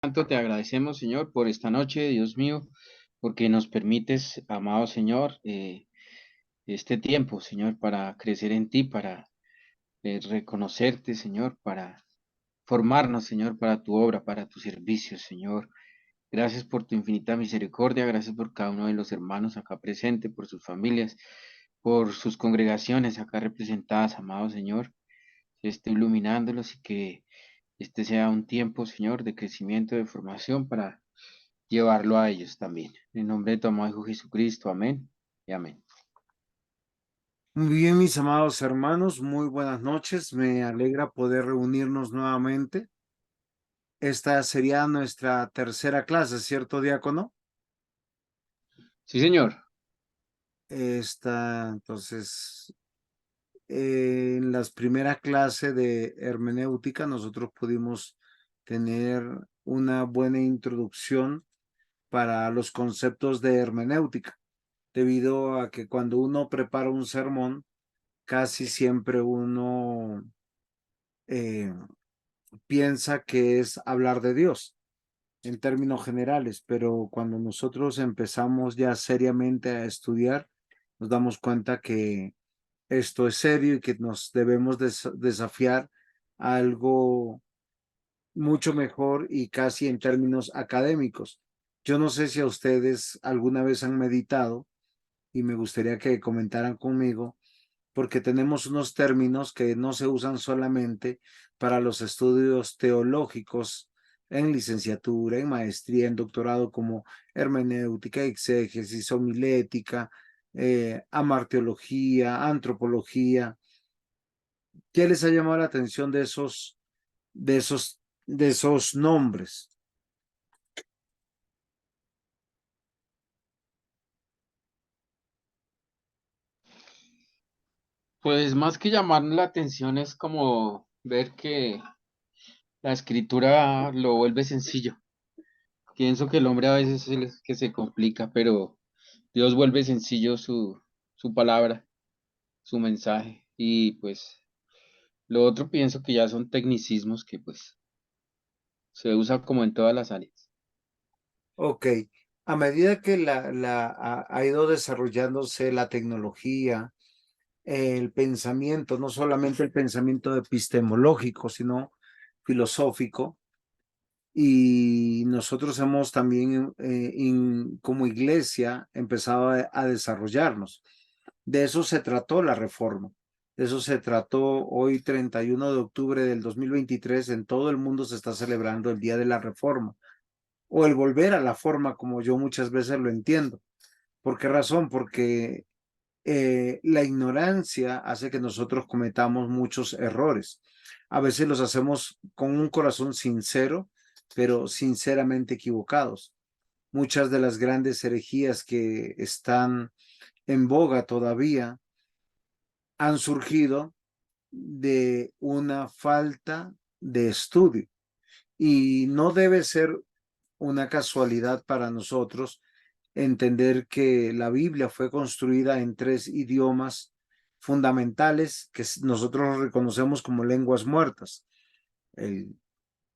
Tanto te agradecemos, Señor, por esta noche, Dios mío, porque nos permites, amado Señor, este tiempo, Señor, para crecer en ti, para reconocerte, Señor, para formarnos, Señor, para tu obra, para tu servicio, Señor. Gracias por tu infinita misericordia, gracias por cada uno de los hermanos acá presentes, por sus familias, por sus congregaciones acá representadas, amado Señor. Esté iluminándolos y que este sea un tiempo, Señor, de crecimiento, de formación para llevarlo a ellos también. En nombre de tu amado Hijo Jesucristo, amén y amén. Muy bien, mis amados hermanos, muy buenas noches. Me alegra poder reunirnos nuevamente. Esta sería nuestra tercera clase, ¿cierto, diácono? Sí, señor. Entonces, en las primeras clases de hermenéutica, nosotros pudimos tener una buena introducción para los conceptos de hermenéutica, debido a que cuando uno prepara un sermón, casi siempre uno eh, piensa que es hablar de Dios en términos generales, pero cuando nosotros empezamos ya seriamente a estudiar, nos damos cuenta que esto es serio y que nos debemos desafiar a algo mucho mejor y casi en términos académicos. Yo no sé si a ustedes alguna vez han meditado y me gustaría que comentaran conmigo porque tenemos unos términos que no se usan solamente para los estudios teológicos en licenciatura, en maestría, en doctorado, como hermenéutica, exégesis, homilética, amarteología, antropología. ¿Qué les ha llamado la atención de esos nombres? Pues más que llamar la atención es como ver que la escritura lo vuelve sencillo. Pienso que el hombre a veces es el que se complica, pero Dios vuelve sencillo su palabra, su mensaje. Y pues lo otro pienso que ya son tecnicismos que pues se usa como en todas las áreas. Ok, a medida que ha ido desarrollándose la tecnología, el pensamiento, no solamente el pensamiento epistemológico, sino filosófico. Y nosotros hemos también, como iglesia, empezado a desarrollarnos. De eso se trató la reforma. De eso se trató hoy, 31 de octubre del 2023. En todo el mundo se está celebrando el Día de la Reforma o el volver a la forma, como yo muchas veces lo entiendo. ¿Por qué razón? Porque la ignorancia hace que nosotros cometamos muchos errores. A veces los hacemos con un corazón sincero, pero sinceramente equivocados. Muchas de las grandes herejías que están en boga todavía han surgido de una falta de estudio y no debe ser una casualidad para nosotros entender que la Biblia fue construida en tres idiomas fundamentales que nosotros reconocemos como lenguas muertas. El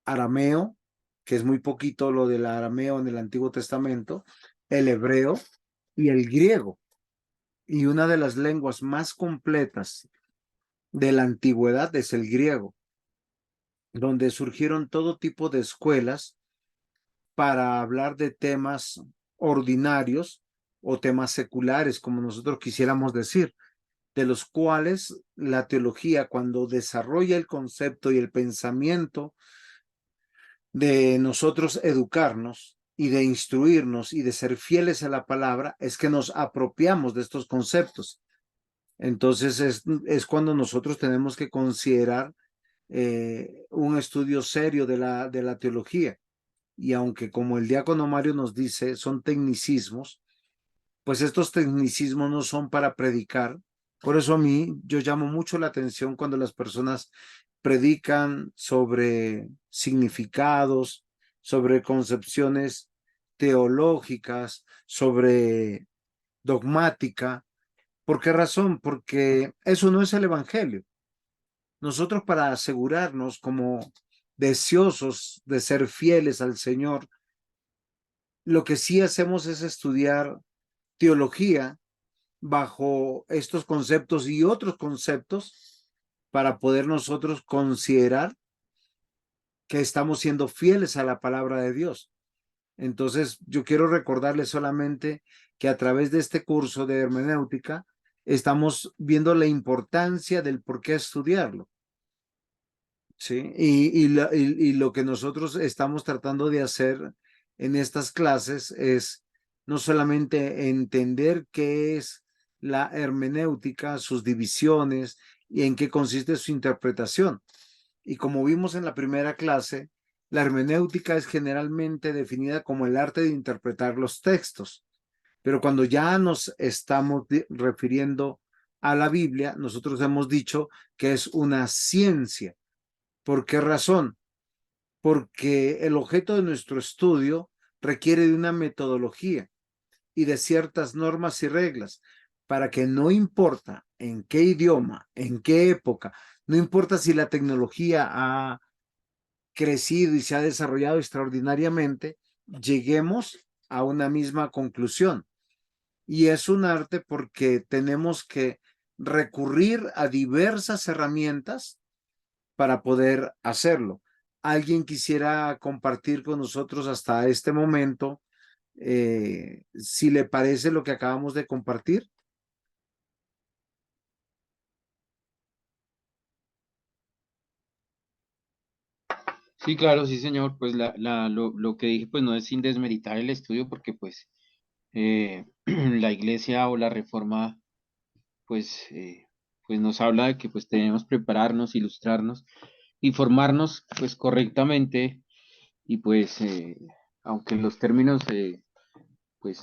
arameo, que es muy poquito lo del arameo en el Antiguo Testamento, el hebreo y el griego. Y una de las lenguas más completas de la antigüedad es el griego, donde surgieron todo tipo de escuelas para hablar de temas ordinarios o temas seculares, como nosotros quisiéramos decir, de los cuales la teología, cuando desarrolla el concepto y el pensamiento de nosotros educarnos y de instruirnos y de ser fieles a la palabra, es que nos apropiamos de estos conceptos. Entonces es cuando nosotros tenemos que considerar un estudio serio de la teología. Y aunque, como el diácono Mario nos dice, son tecnicismos, pues estos tecnicismos no son para predicar. Por eso a mí yo llamo mucho la atención cuando las personas predican sobre significados, sobre concepciones teológicas, sobre dogmática. ¿Por qué razón? Porque eso no es el evangelio. Nosotros, para asegurarnos como deseosos de ser fieles al Señor, lo que sí hacemos es estudiar teología bajo estos conceptos y otros conceptos para poder nosotros considerar que estamos siendo fieles a la palabra de Dios. Entonces, yo quiero recordarles solamente que a través de este curso de hermenéutica estamos viendo la importancia del por qué estudiarlo. Sí, y lo que nosotros estamos tratando de hacer en estas clases es no solamente entender qué es la hermenéutica, sus divisiones y en qué consiste su interpretación. Y como vimos en la primera clase, la hermenéutica es generalmente definida como el arte de interpretar los textos. Pero cuando ya nos estamos refiriendo a la Biblia, nosotros hemos dicho que es una ciencia. ¿Por qué razón? Porque el objeto de nuestro estudio requiere de una metodología y de ciertas normas y reglas para que no importa en qué idioma, en qué época, no importa si la tecnología ha crecido y se ha desarrollado extraordinariamente, lleguemos a una misma conclusión. Y es un arte porque tenemos que recurrir a diversas herramientas para poder hacerlo. ¿Alguien quisiera compartir con nosotros hasta este momento si le parece lo que acabamos de compartir? Sí, claro, sí, señor. Pues lo que dije, pues no es sin desmeritar el estudio, porque pues la iglesia o la reforma, pues, pues nos habla de que pues tenemos que prepararnos, ilustrarnos y formarnos pues correctamente y pues, aunque los términos pues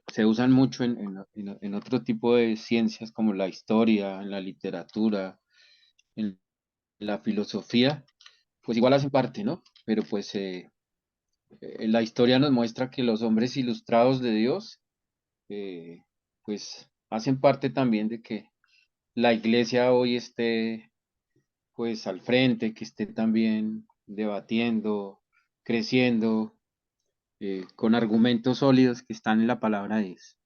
se usan mucho en otro tipo de ciencias como la historia, en la literatura, en la filosofía, pues igual hacen parte, ¿no? Pero pues la historia nos muestra que los hombres ilustrados de Dios, eh, pues hacen parte también de que la iglesia hoy esté pues al frente, que esté también debatiendo, creciendo, con argumentos sólidos que están en la palabra de Dios.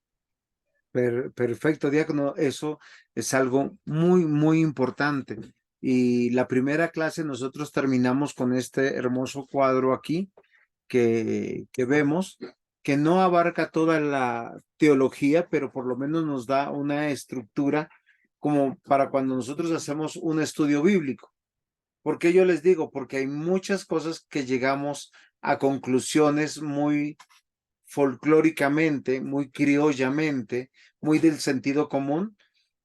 Perfecto, diácono. Eso es algo muy, muy importante. Y la primera clase nosotros terminamos con este hermoso cuadro aquí que vemos, que no abarca toda la teología, pero por lo menos nos da una estructura como para cuando nosotros hacemos un estudio bíblico. ¿Por qué yo les digo? Porque hay muchas cosas que llegamos a conclusiones muy folclóricamente, muy criollamente, muy del sentido común,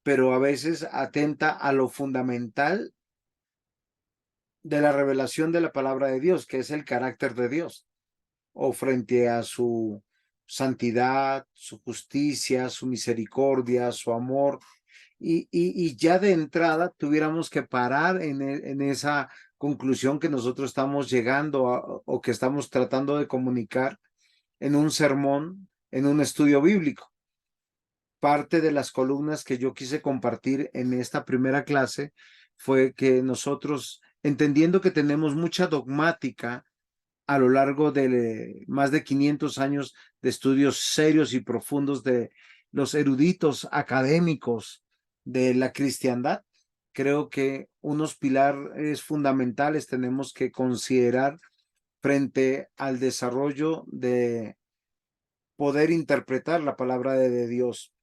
pero a veces atenta a lo fundamental de la revelación de la palabra de Dios, que es el carácter de Dios, o frente a su santidad, su justicia, su misericordia, su amor. Y ya de entrada tuviéramos que parar en esa conclusión que nosotros estamos llegando o que estamos tratando de comunicar en un sermón, en un estudio bíblico. Parte de las columnas que yo quise compartir en esta primera clase fue que nosotros, entendiendo que tenemos mucha dogmática a lo largo de más de 500 años de estudios serios y profundos de los eruditos académicos de la cristiandad, creo que unos pilares fundamentales tenemos que considerar frente al desarrollo de poder interpretar la palabra de Dios,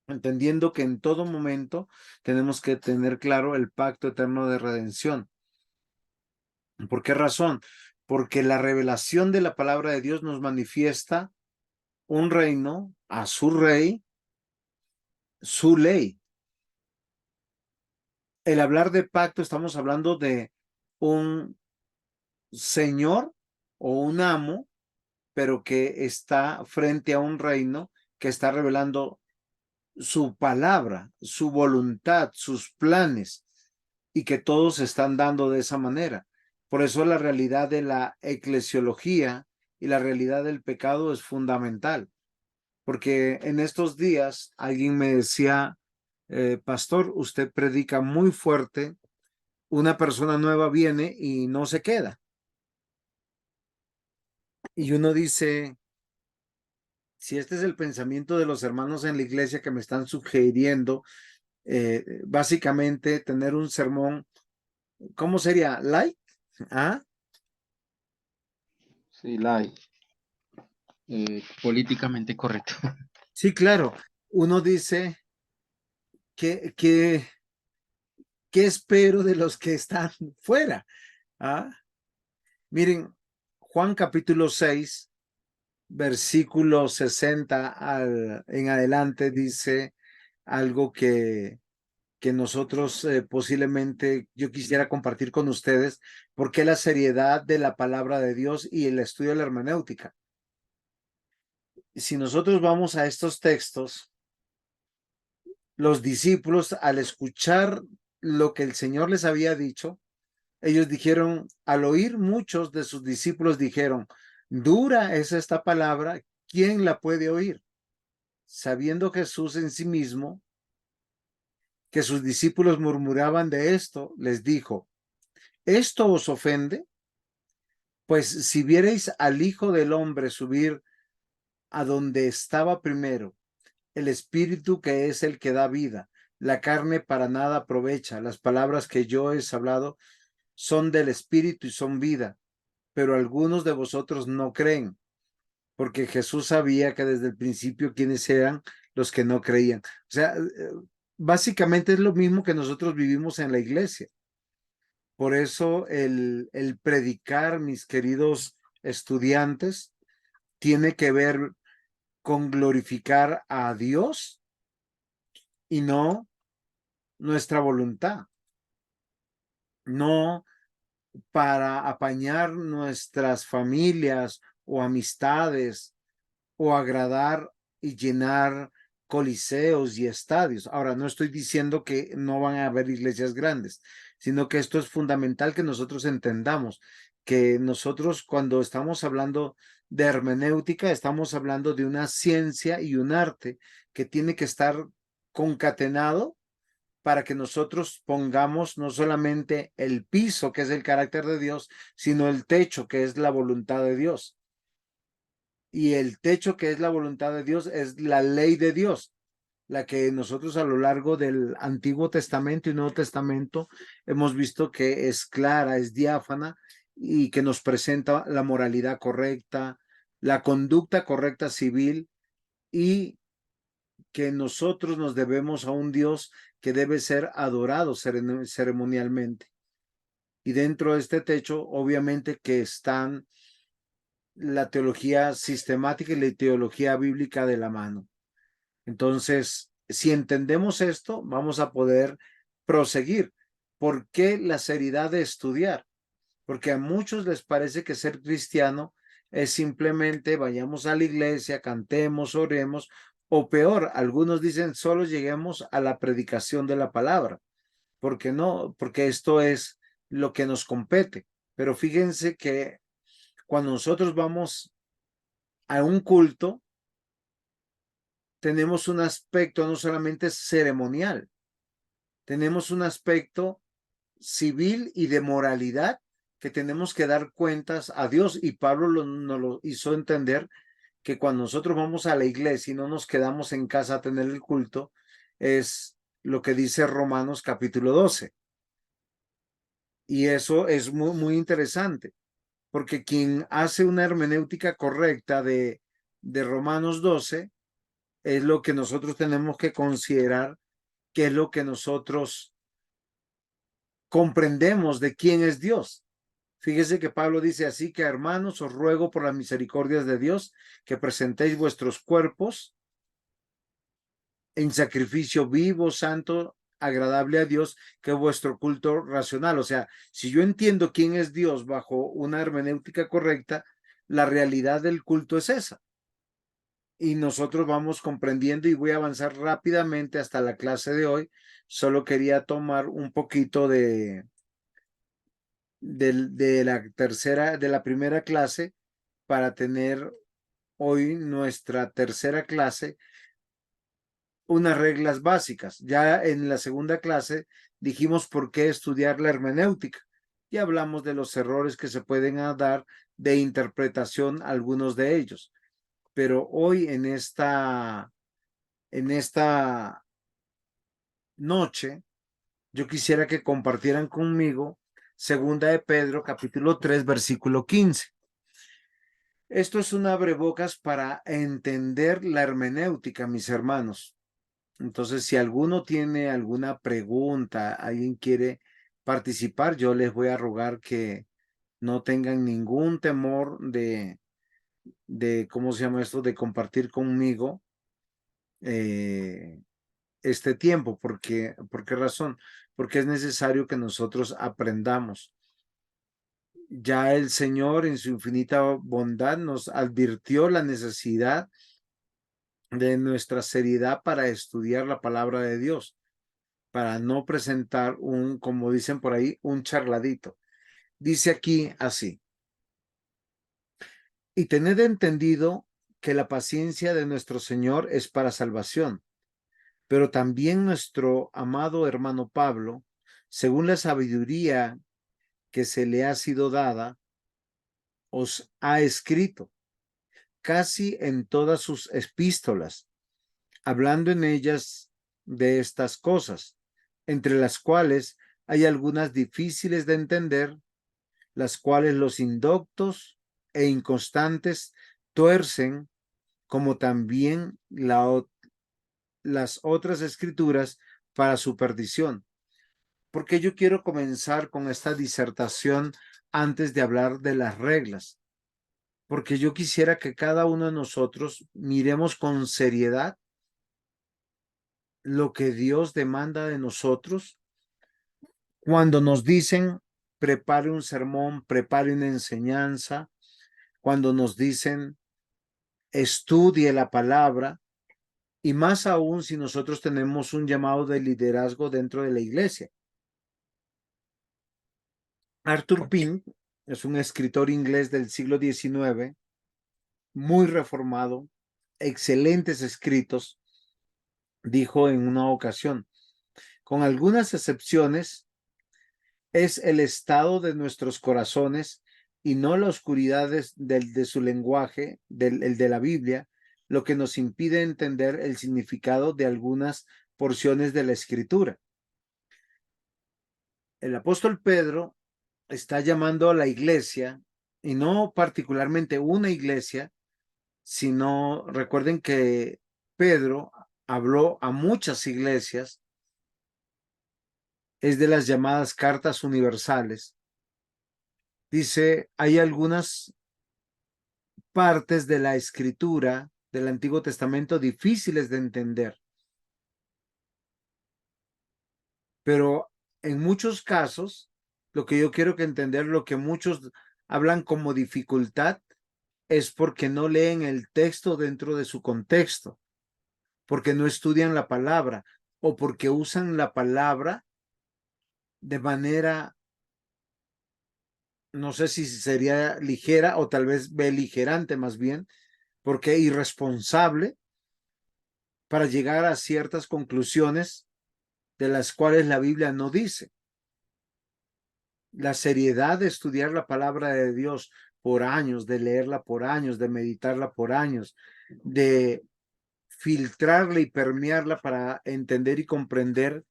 entendiendo que en todo momento tenemos que tener claro el pacto eterno de redención. ¿Por qué razón? Porque la revelación de la palabra de Dios nos manifiesta un reino a su rey, su ley. El hablar de pacto, estamos hablando de un señor o un amo, pero que está frente a un reino que está revelando su palabra, su voluntad, sus planes, y que todos se están dando de esa manera. Por eso la realidad de la eclesiología y la realidad del pecado es fundamental, porque en estos días alguien me decía, pastor, usted predica muy fuerte una persona nueva viene y no se queda. Y uno dice, si este es el pensamiento de los hermanos en la iglesia que me están sugiriendo, básicamente tener un sermón, ¿cómo sería? ¿Light? ¿Ah? Sí, políticamente correcto. Sí, claro. Uno dice, ¿qué, qué espero de los que están fuera? ¿Ah? Miren, Juan capítulo 6, versículo 60 en adelante dice algo que nosotros posiblemente yo quisiera compartir con ustedes, porque la seriedad de la palabra de Dios y el estudio de la hermenéutica. Si nosotros vamos a estos textos, los discípulos al escuchar lo que el Señor les había dicho, ellos dijeron, al oír muchos de sus discípulos dijeron, dura es esta palabra, ¿quién la puede oír? Sabiendo Jesús en sí mismo que sus discípulos murmuraban de esto, les dijo, ¿esto os ofende? Pues si viereis al Hijo del Hombre subir a donde estaba primero, el Espíritu que es el que da vida, la carne para nada aprovecha, las palabras que yo he hablado son del Espíritu y son vida, pero algunos de vosotros no creen, porque Jesús sabía que desde el principio quiénes eran los que no creían. O sea, básicamente es lo mismo que nosotros vivimos en la iglesia. Por eso el predicar, mis queridos estudiantes, tiene que ver con glorificar a Dios y no nuestra voluntad, no para apañar nuestras familias o amistades o agradar y llenar coliseos y estadios. Ahora, no estoy diciendo que no van a haber iglesias grandes, sino que esto es fundamental que nosotros entendamos que nosotros cuando estamos hablando de hermenéutica, estamos hablando de una ciencia y un arte que tiene que estar concatenado para que nosotros pongamos no solamente el piso, que es el carácter de Dios, sino el techo, que es la voluntad de Dios. Y el techo, que es la voluntad de Dios, es la ley de Dios, la que nosotros a lo largo del Antiguo Testamento y Nuevo Testamento hemos visto que es clara, es diáfana y que nos presenta la moralidad correcta, la conducta correcta civil y que nosotros nos debemos a un Dios que debe ser adorado ceremonialmente. Y dentro de este techo, obviamente que están la teología sistemática y la teología bíblica de la mano. Entonces, si entendemos esto, vamos a poder proseguir. ¿Por qué la seriedad de estudiar? Porque a muchos les parece que ser cristiano es simplemente vayamos a la iglesia, cantemos, oremos, o peor, algunos dicen solo lleguemos a la predicación de la palabra. ¿Por qué no? Porque esto es lo que nos compete. Pero fíjense que cuando nosotros vamos a un culto, tenemos un aspecto no solamente ceremonial, tenemos un aspecto civil y de moralidad que tenemos que dar cuentas a Dios. Y Pablo nos lo hizo entender que cuando nosotros vamos a la iglesia y no nos quedamos en casa a tener el culto, es lo que dice Romanos capítulo 12. Y eso es muy, muy interesante, porque quien hace una hermenéutica correcta de Romanos 12 es lo que nosotros tenemos que considerar, que es lo que nosotros comprendemos de quién es Dios. Fíjese que Pablo dice así que hermanos, os ruego por las misericordias de Dios que presentéis vuestros cuerpos en sacrificio vivo, santo, agradable a Dios, que es vuestro culto racional. O sea, si yo entiendo quién es Dios bajo una hermenéutica correcta, la realidad del culto es esa. Y nosotros vamos comprendiendo y voy a avanzar rápidamente hasta la clase de hoy. Solo quería tomar un poquito de la primera clase para tener hoy nuestra tercera clase unas reglas básicas. Ya en la segunda clase dijimos por qué estudiar la hermenéutica y hablamos de los errores que se pueden dar de interpretación, algunos de ellos. Pero hoy en esta noche, yo quisiera que compartieran conmigo Segunda de Pedro, capítulo 3, versículo 15. Esto es un abrebocas para entender la hermenéutica, mis hermanos. Entonces, si alguno tiene alguna pregunta, alguien quiere participar, yo les voy a rogar que no tengan ningún temor ¿cómo se llama esto? De compartir conmigo este tiempo. ¿Por qué razón? Porque es necesario que nosotros aprendamos. Ya el Señor en su infinita bondad nos advirtió la necesidad de nuestra seriedad para estudiar la palabra de Dios, para no presentar como dicen por ahí, un charladito. Dice aquí así: y tened entendido que la paciencia de nuestro Señor es para salvación, pero también nuestro amado hermano Pablo, según la sabiduría que se le ha sido dada, os ha escrito casi en todas sus epístolas, hablando en ellas de estas cosas, entre las cuales hay algunas difíciles de entender, las cuales los indoctos e inconstantes tuercen, como también las otras escrituras para su perdición. Porque yo quiero comenzar con esta disertación antes de hablar de las reglas, porque yo quisiera que cada uno de nosotros miremos con seriedad lo que Dios demanda de nosotros cuando nos dicen prepare un sermón, prepare una enseñanza, cuando nos dicen estudie la palabra, y más aún si nosotros tenemos un llamado de liderazgo dentro de la iglesia. Arthur Pink es un escritor inglés del siglo XIX, muy reformado, excelentes escritos. Dijo en una ocasión: con algunas excepciones, es el estado de nuestros corazones y no la oscuridad de su lenguaje, el de la Biblia, lo que nos impide entender el significado de algunas porciones de la escritura. El apóstol Pedro está llamando a la iglesia, y no particularmente una iglesia, sino recuerden que Pedro habló a muchas iglesias, es de las llamadas cartas universales. Dice, hay algunas partes de la escritura del Antiguo Testamento difíciles de entender, pero en muchos casos, lo que yo quiero que entender, lo que muchos hablan como dificultad, es porque no leen el texto dentro de su contexto, porque no estudian la palabra o porque usan la palabra de manera, no sé si sería ligera o tal vez beligerante más bien, porque irresponsable para llegar a ciertas conclusiones de las cuales la Biblia no dice. La seriedad de estudiar la palabra de Dios por años, de leerla por años, de meditarla por años, de filtrarla y permearla para entender y comprender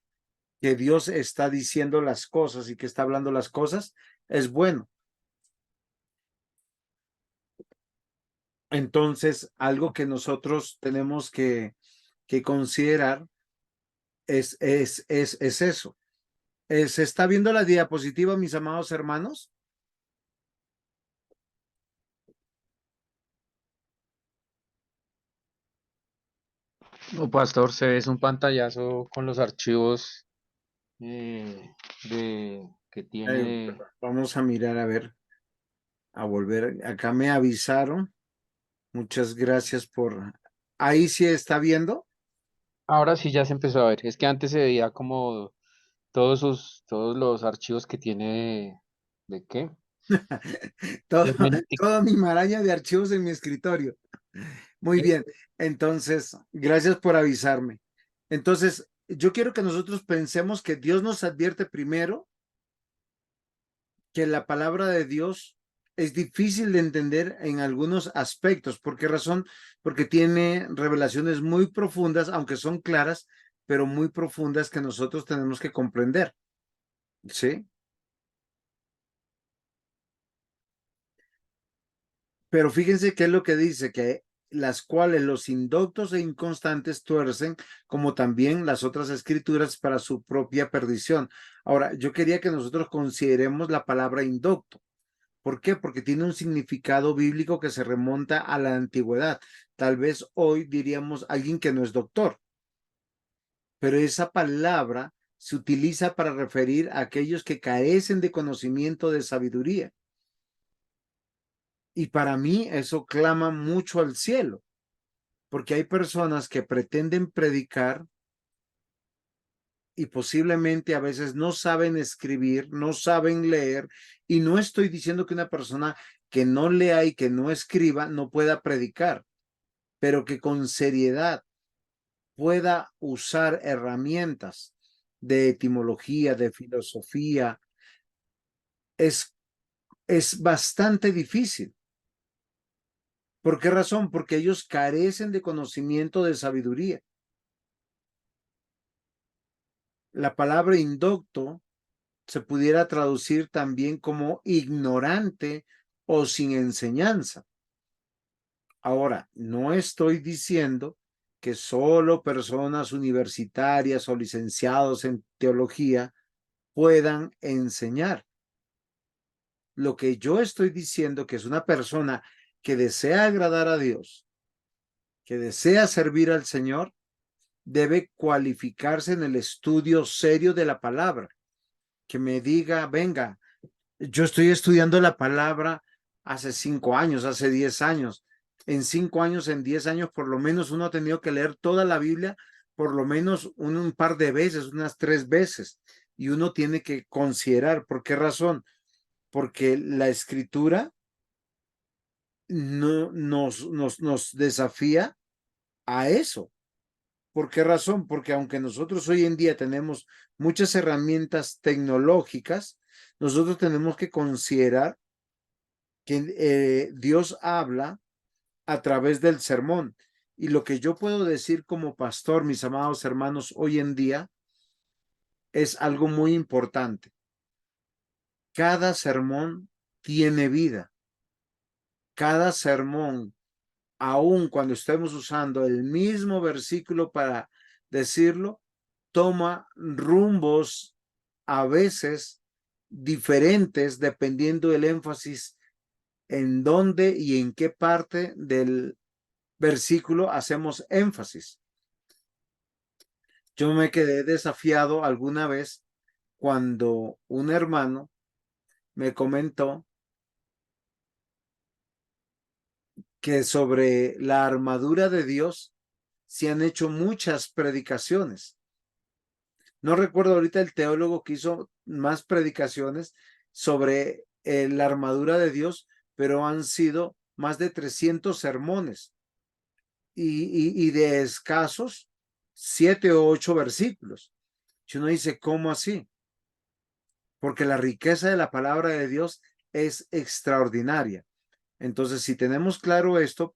que Dios está diciendo las cosas y que está hablando las cosas, es bueno. Entonces, algo que nosotros tenemos que considerar es eso. ¿Se está viendo la diapositiva, mis amados hermanos? No, pastor, se ve es un pantallazo con los archivos eh, que tiene. Vamos a mirar, a ver, a volver. Acá me avisaron. Muchas gracias por... Ahí sí está viendo. Ahora sí ya se empezó a ver. Es que antes se veía como todos los archivos que tiene ¿de qué? Todo, De hermenéutica. toda mi maraña de archivos en mi escritorio. Muy ¿Sí? bien. Entonces, gracias por avisarme. Entonces, yo quiero que nosotros pensemos que Dios nos advierte primero que la palabra de Dios es difícil de entender en algunos aspectos. ¿Por qué razón? Porque tiene revelaciones muy profundas, aunque son claras, pero muy profundas que nosotros tenemos que comprender. ¿Sí? Pero fíjense qué es lo que dice, que las cuales los indoctos e inconstantes tuercen, como también las otras escrituras para su propia perdición. Ahora, yo quería que nosotros consideremos la palabra indocto. ¿Por qué? Porque tiene un significado bíblico que se remonta a la antigüedad. Tal vez hoy diríamos alguien que no es doctor, pero esa palabra se utiliza para referir a aquellos que carecen de conocimiento de sabiduría. Y para mí eso clama mucho al cielo, porque hay personas que pretenden predicar y posiblemente a veces no saben escribir, no saben leer, y no estoy diciendo que una persona que no lea y que no escriba no pueda predicar, pero que con seriedad pueda usar herramientas de etimología, de filosofía, es, es bastante difícil. ¿Por qué razón? Porque ellos carecen de conocimiento de sabiduría. La palabra indocto se pudiera traducir también como ignorante o sin enseñanza. Ahora, no estoy diciendo que solo personas universitarias o licenciados en teología puedan enseñar. Lo que yo estoy diciendo que es una persona que desea agradar a Dios, que desea servir al Señor, debe cualificarse en el estudio serio de la palabra. Que me diga, venga, yo estoy estudiando la palabra hace 5 años, hace 10 años. En 5 años, en 10 años, por lo menos uno ha tenido que leer toda la Biblia, por lo menos un par de veces, unas 3 veces. Y uno tiene que considerar, ¿por qué razón? Porque la escritura no, nos desafía a eso. ¿Por qué razón? Porque aunque nosotros hoy en día tenemos muchas herramientas tecnológicas, nosotros tenemos que considerar que Dios habla a través del sermón. Y lo que yo puedo decir como pastor, mis amados hermanos, hoy en día es algo muy importante. Cada sermón tiene vida. Cada sermón, aun cuando estemos usando el mismo versículo para decirlo, toma rumbos a veces diferentes dependiendo del énfasis en dónde y en qué parte del versículo hacemos énfasis. Yo me quedé desafiado alguna vez cuando un hermano me comentó que sobre la armadura de Dios se han hecho muchas predicaciones. No recuerdo ahorita el teólogo que hizo más predicaciones sobre la armadura de Dios, pero han sido más de 300 sermones y de escasos 7 o 8 versículos. Si uno dice, ¿cómo así? Porque la riqueza de la palabra de Dios es extraordinaria. Entonces, si tenemos claro esto,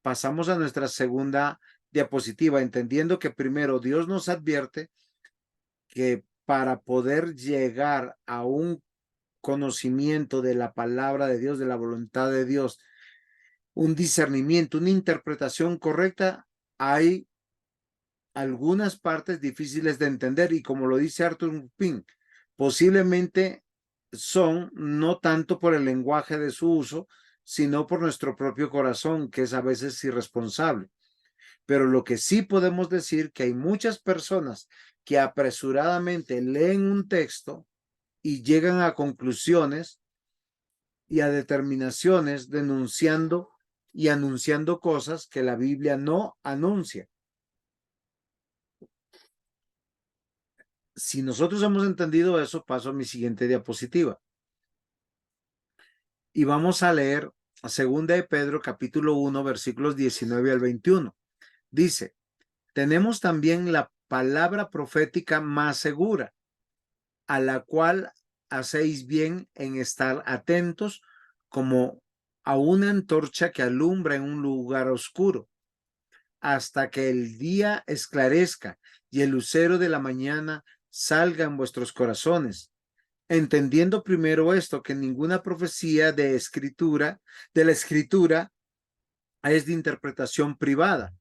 pasamos a nuestra segunda diapositiva, entendiendo que primero Dios nos advierte que para poder llegar a un conocimiento de la palabra de Dios, de la voluntad de Dios, un discernimiento, una interpretación correcta, hay algunas partes difíciles de entender y como lo dice Arthur Pink, posiblemente son no tanto por el lenguaje de su uso, sino por nuestro propio corazón, que es a veces irresponsable. Pero lo que sí podemos decir que hay muchas personas que apresuradamente leen un texto y llegan a conclusiones y a determinaciones denunciando y anunciando cosas que la Biblia no anuncia. Si nosotros hemos entendido eso, paso a mi siguiente diapositiva. Y vamos a leer a 2 de Pedro, capítulo 1, versículos 19 al 21. Dice, tenemos también la palabra profética más segura, a la cual hacéis bien en estar atentos como a una antorcha que alumbra en un lugar oscuro, hasta que el día esclarezca y el lucero de la mañana salga en vuestros corazones, entendiendo primero esto, que ninguna profecía de la escritura es de interpretación privada,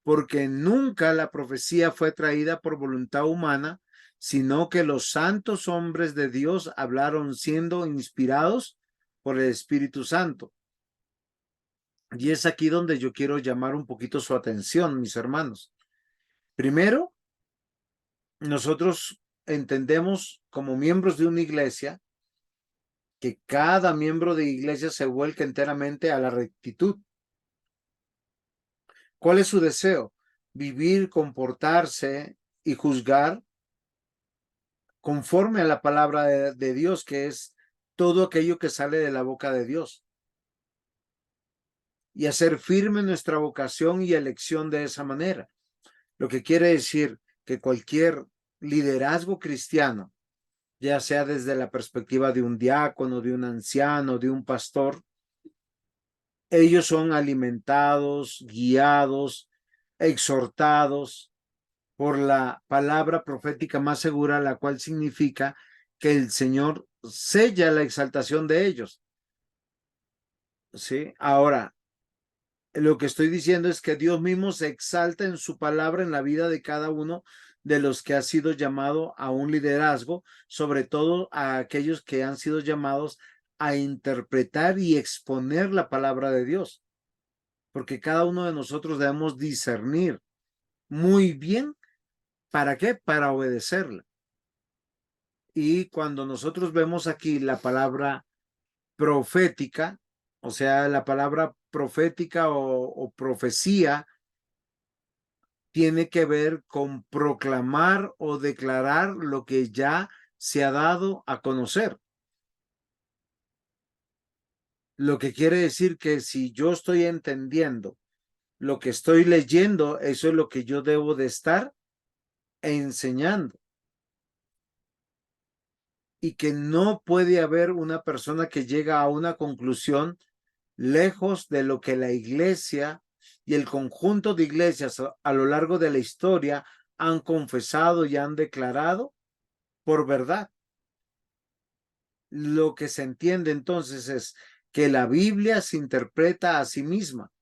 porque nunca la profecía fue traída por voluntad humana, sino que los santos hombres de Dios hablaron siendo inspirados por el Espíritu Santo. Y es aquí donde yo quiero llamar un poquito su atención, mis hermanos. Primero, nosotros entendemos como miembros de una iglesia que cada miembro de iglesia se vuelca enteramente a la rectitud. ¿Cuál es su deseo? Vivir, comportarse y juzgar conforme a la palabra de Dios, que es todo aquello que sale de la boca de Dios. Y hacer firme nuestra vocación y elección de esa manera. Lo que quiere decir que cualquier liderazgo cristiano, ya sea desde la perspectiva de un diácono, de un anciano, de un pastor, ellos son alimentados, guiados, exhortados por la palabra profética más segura, la cual significa que el Señor sella la exaltación de ellos. ¿Sí? Ahora, lo que estoy diciendo es que Dios mismo se exalta en su palabra en la vida de cada uno de los que ha sido llamado a un liderazgo, sobre todo a aquellos que han sido llamados a interpretar y exponer la palabra de Dios, porque cada uno de nosotros debemos discernir muy bien para qué, para obedecerla. Y cuando nosotros vemos aquí la palabra profética, o sea, la palabra profética o profecía, tiene que ver con proclamar o declarar lo que ya se ha dado a conocer. Lo que quiere decir que si yo estoy entendiendo lo que estoy leyendo, eso es lo que yo debo de estar enseñando. Y que no puede haber una persona que llega a una conclusión lejos de lo que la iglesia y el conjunto de iglesias a lo largo de la historia han confesado y han declarado por verdad. Lo que se entiende entonces es que la Biblia se interpreta a sí misma.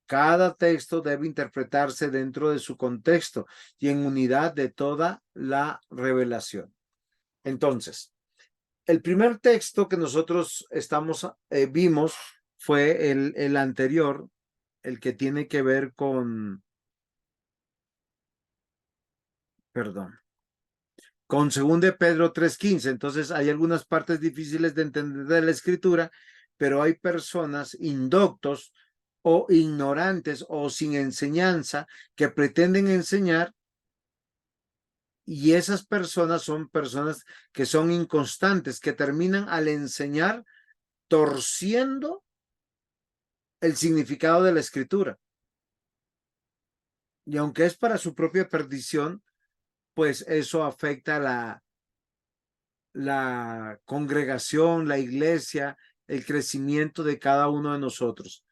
Cada texto debe interpretarse dentro de su contexto y en unidad de toda la revelación. Entonces, el primer texto que nosotros vimos fue el anterior, el que tiene que ver con 2 de Pedro 3:15. Entonces hay algunas partes difíciles de entender de la escritura, pero hay personas indoctos o ignorantes o sin enseñanza que pretenden enseñar, y esas personas son personas que son inconstantes, que terminan al enseñar torciendo el significado de la escritura. Y aunque es para su propia perdición, pues eso afecta a la congregación, la iglesia, el crecimiento de cada uno de nosotros.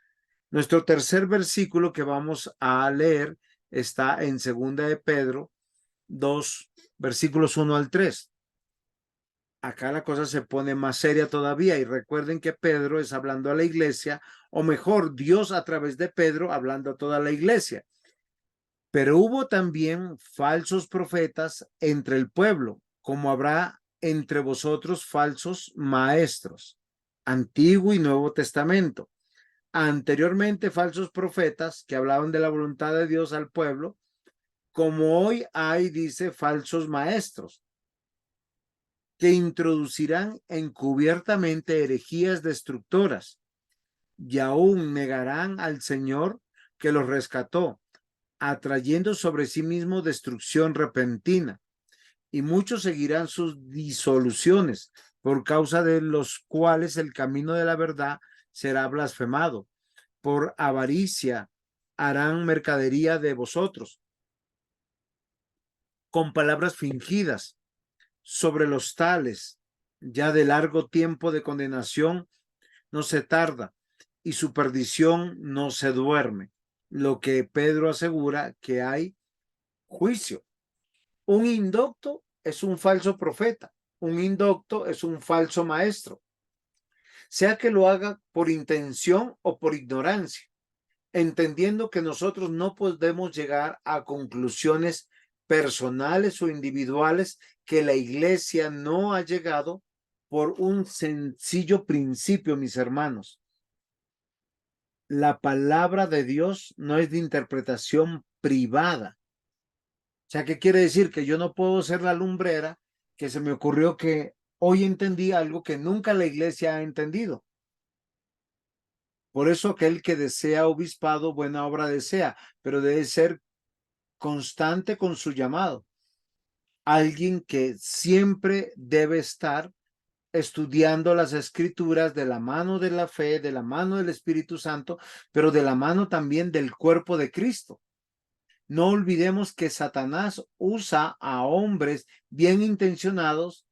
Nuestro tercer versículo que vamos a leer está en 2 de Pedro 2, versículos 1 al 3. Acá la cosa se pone más seria todavía, y recuerden que Pedro es hablando a la iglesia, o mejor, Dios a través de Pedro hablando a toda la iglesia. Pero hubo también falsos profetas entre el pueblo, como habrá entre vosotros falsos maestros, Antiguo y Nuevo Testamento. Anteriormente falsos profetas que hablaban de la voluntad de Dios al pueblo, como hoy hay, dice, falsos maestros, que introducirán encubiertamente herejías destructoras y aún negarán al Señor que los rescató, atrayendo sobre sí mismo destrucción repentina. Y muchos seguirán sus disoluciones, por causa de los cuales el camino de la verdad será blasfemado, por avaricia harán mercadería de vosotros con palabras fingidas sobre los tales. Ya de largo tiempo de condenación no se tarda y su perdición no se duerme. Lo que Pedro asegura que hay juicio. Un indocto es un falso profeta. Un indocto es un falso maestro, sea que lo haga por intención o por ignorancia, entendiendo que nosotros no podemos llegar a conclusiones personales o individuales que la iglesia no ha llegado por un sencillo principio, mis hermanos. La palabra de Dios no es de interpretación privada. O sea, ¿qué quiere decir? Que yo no puedo ser la lumbrera que se me ocurrió que hoy entendí algo que nunca la iglesia ha entendido. Por eso aquel que desea obispado, buena obra desea, pero debe ser constante con su llamado. Alguien que siempre debe estar estudiando las escrituras de la mano de la fe, de la mano del Espíritu Santo, pero de la mano también del cuerpo de Cristo. No olvidemos que Satanás usa a hombres bien intencionados,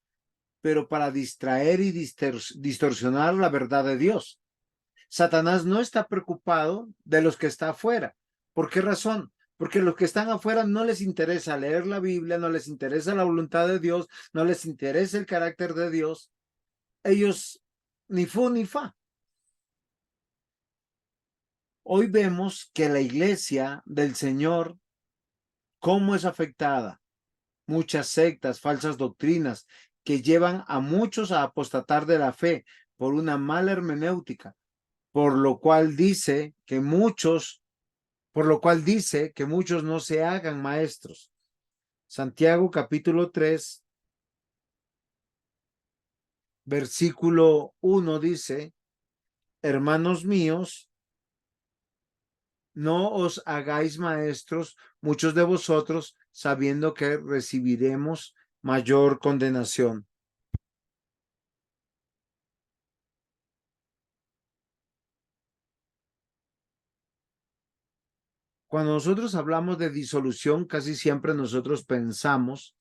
pero para distraer y distorsionar la verdad de Dios. Satanás no está preocupado de los que están afuera. ¿Por qué razón? Porque los que están afuera no les interesa leer la Biblia, no les interesa la voluntad de Dios, no les interesa el carácter de Dios. Ellos ni fu ni fa. Hoy vemos que la iglesia del Señor, ¿cómo es afectada? Muchas sectas, falsas doctrinas que llevan a muchos a apostatar de la fe por una mala hermenéutica, por lo cual dice que muchos no se hagan maestros. Santiago capítulo 3, versículo 1 dice: hermanos míos, no os hagáis maestros muchos de vosotros, sabiendo que recibiremos mayor condenación. Cuando nosotros hablamos de disolución, casi siempre nosotros pensamos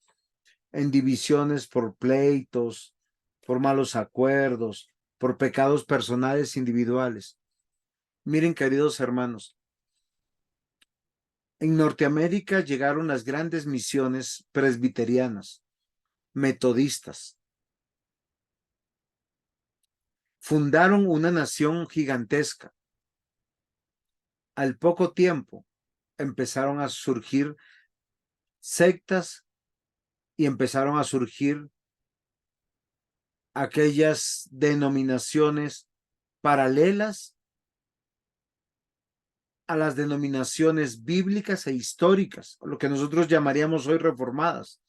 en divisiones por pleitos, por malos acuerdos, por pecados personales individuales. Miren, queridos hermanos, en Norteamérica llegaron las grandes misiones presbiterianas, metodistas. Fundaron una nación gigantesca. Al poco tiempo empezaron a surgir sectas y empezaron a surgir aquellas denominaciones paralelas a las denominaciones bíblicas e históricas, lo que nosotros llamaríamos hoy reformadas.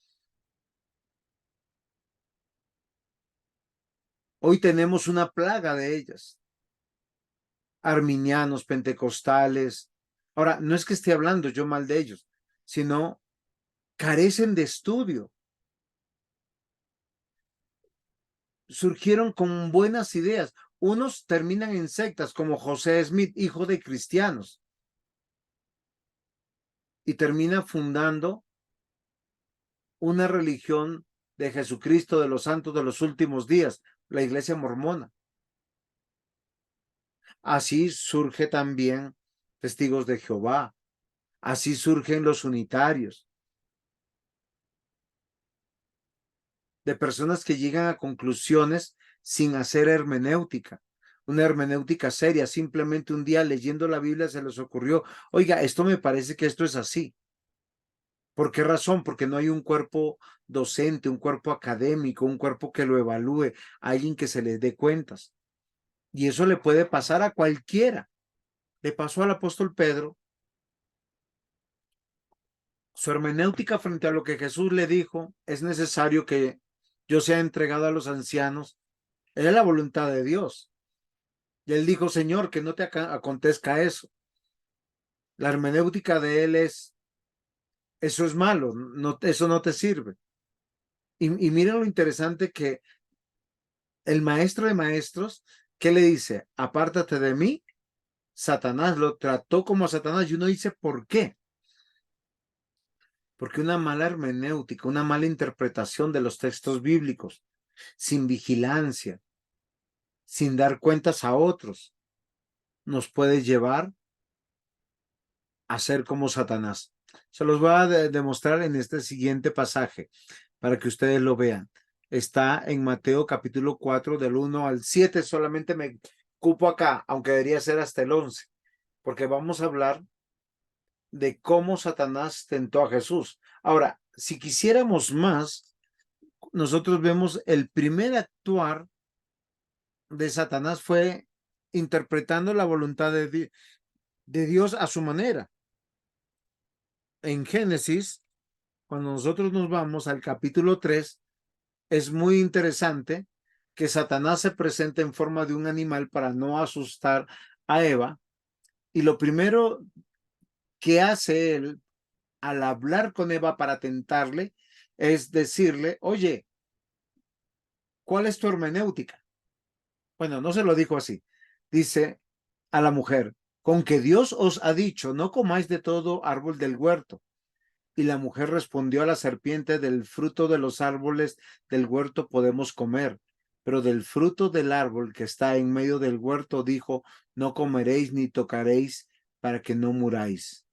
Hoy tenemos una plaga de ellas. Arminianos, pentecostales. Ahora, no es que esté hablando yo mal de ellos, sino carecen de estudio. Surgieron con buenas ideas. Unos terminan en sectas como José Smith, hijo de cristianos, y termina fundando una religión de Jesucristo de los santos de los últimos días, la iglesia mormona. Así surge también Testigos de Jehová. Así surgen los unitarios. De personas que llegan a conclusiones sin hacer hermenéutica. Una hermenéutica seria. Simplemente un día leyendo la Biblia se les ocurrió: oiga, esto me parece que esto es así. ¿Por qué razón? Porque no hay un cuerpo docente, un cuerpo académico, un cuerpo que lo evalúe, alguien que se les dé cuentas. Y eso le puede pasar a cualquiera. Le pasó al apóstol Pedro. Su hermenéutica frente a lo que Jesús le dijo: es necesario que yo sea entregado a los ancianos. Era la voluntad de Dios. Y él dijo: Señor, que no te acontezca eso. La hermenéutica de él es: eso es malo, no, eso no te sirve. Y miren lo interesante que el maestro de maestros, ¿qué le dice? Apártate de mí, Satanás, lo trató como a Satanás, y uno dice, ¿por qué? Porque una mala hermenéutica, una mala interpretación de los textos bíblicos, sin vigilancia, sin dar cuentas a otros, nos puede llevar a ser como Satanás. Se los voy a demostrar en este siguiente pasaje para que ustedes lo vean. Está en Mateo capítulo 4 del 1 al 7. Solamente me cupo acá, aunque debería ser hasta el 11, porque vamos a hablar de cómo Satanás tentó a Jesús. Ahora, si quisiéramos más, nosotros vemos el primer actuar de Satanás fue interpretando la voluntad de Dios a su manera. En Génesis, cuando nosotros nos vamos al capítulo 3, es muy interesante que Satanás se presenta en forma de un animal para no asustar a Eva. Y lo primero que hace él al hablar con Eva para tentarle es decirle, oye, ¿cuál es tu hermenéutica? Bueno, no se lo dijo así. Dice a la mujer, con que Dios os ha dicho, no comáis de todo árbol del huerto. Y la mujer respondió a la serpiente, del fruto de los árboles del huerto podemos comer, pero del fruto del árbol que está en medio del huerto dijo, no comeréis ni tocaréis para que no muráis.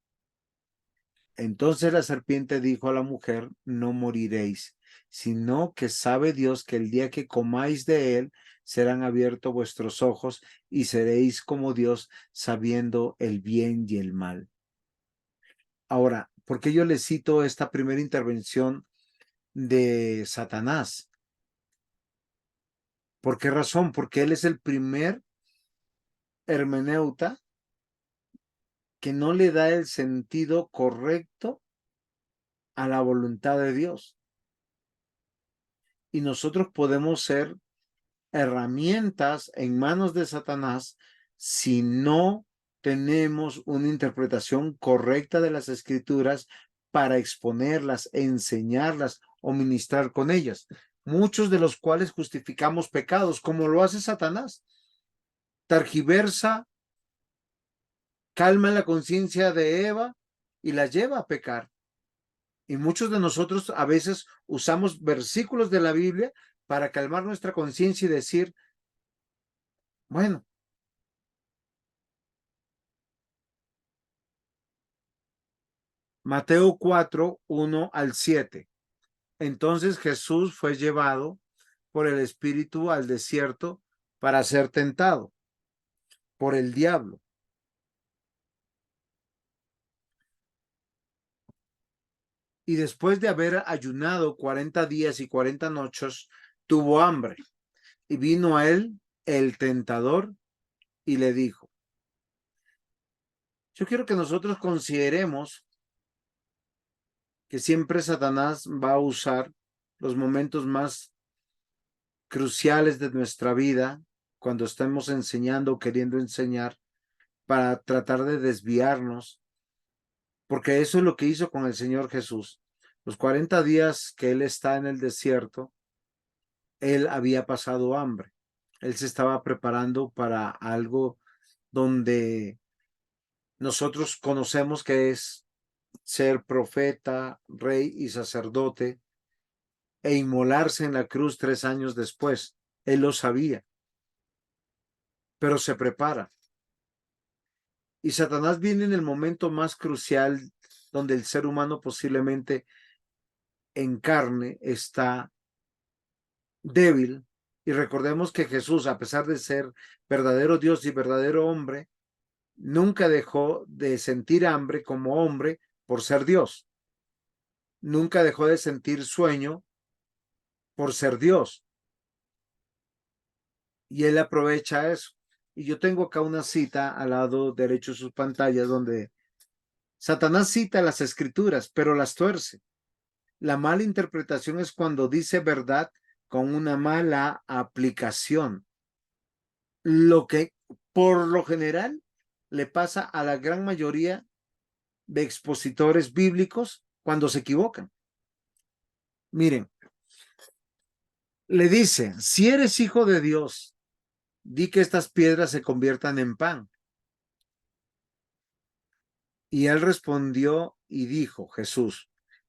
Entonces la serpiente dijo a la mujer, no moriréis, sino que sabe Dios que el día que comáis de él, serán abiertos vuestros ojos y seréis como Dios, sabiendo el bien y el mal. Ahora, ¿por qué yo le cito esta primera intervención de Satanás? ¿Por qué razón? Porque él es el primer hermeneuta que no le da el sentido correcto a la voluntad de Dios. Y nosotros podemos ser herramientas en manos de Satanás si no tenemos una interpretación correcta de las escrituras para exponerlas, enseñarlas o ministrar con ellas, muchos de los cuales justificamos pecados, como lo hace Satanás. Tergiversa, calma la conciencia de Eva y la lleva a pecar. Y muchos de nosotros a veces usamos versículos de la Biblia para calmar nuestra conciencia y decir, bueno, Mateo 4, 1 al 7. Entonces Jesús fue llevado por el Espíritu al desierto para ser tentado por el diablo. Y después de haber ayunado 40 días y 40 noches, tuvo hambre. Y vino a él el tentador y le dijo, yo quiero que nosotros consideremos que siempre Satanás va a usar los momentos más cruciales de nuestra vida, cuando estemos enseñando o queriendo enseñar, para tratar de desviarnos, porque eso es lo que hizo con el Señor Jesús. Los 40 días que él está en el desierto, él había pasado hambre. Él se estaba preparando para algo donde nosotros conocemos que es ser profeta, rey y sacerdote e inmolarse en la cruz 3 años después. Él lo sabía, pero se prepara. Y Satanás viene en el momento más crucial donde el ser humano posiblemente en carne está débil. Y recordemos que Jesús, a pesar de ser verdadero Dios y verdadero hombre, nunca dejó de sentir hambre como hombre por ser Dios. Nunca dejó de sentir sueño por ser Dios. Y él aprovecha eso. Y yo tengo acá una cita al lado derecho de sus pantallas donde Satanás cita las escrituras, pero las tuerce. La mala interpretación es cuando dice verdad con una mala aplicación. Lo que por lo general le pasa a la gran mayoría de expositores bíblicos cuando se equivocan. Miren, le dice, si eres hijo de Dios, di que estas piedras se conviertan en pan. Y él respondió y dijo, Jesús,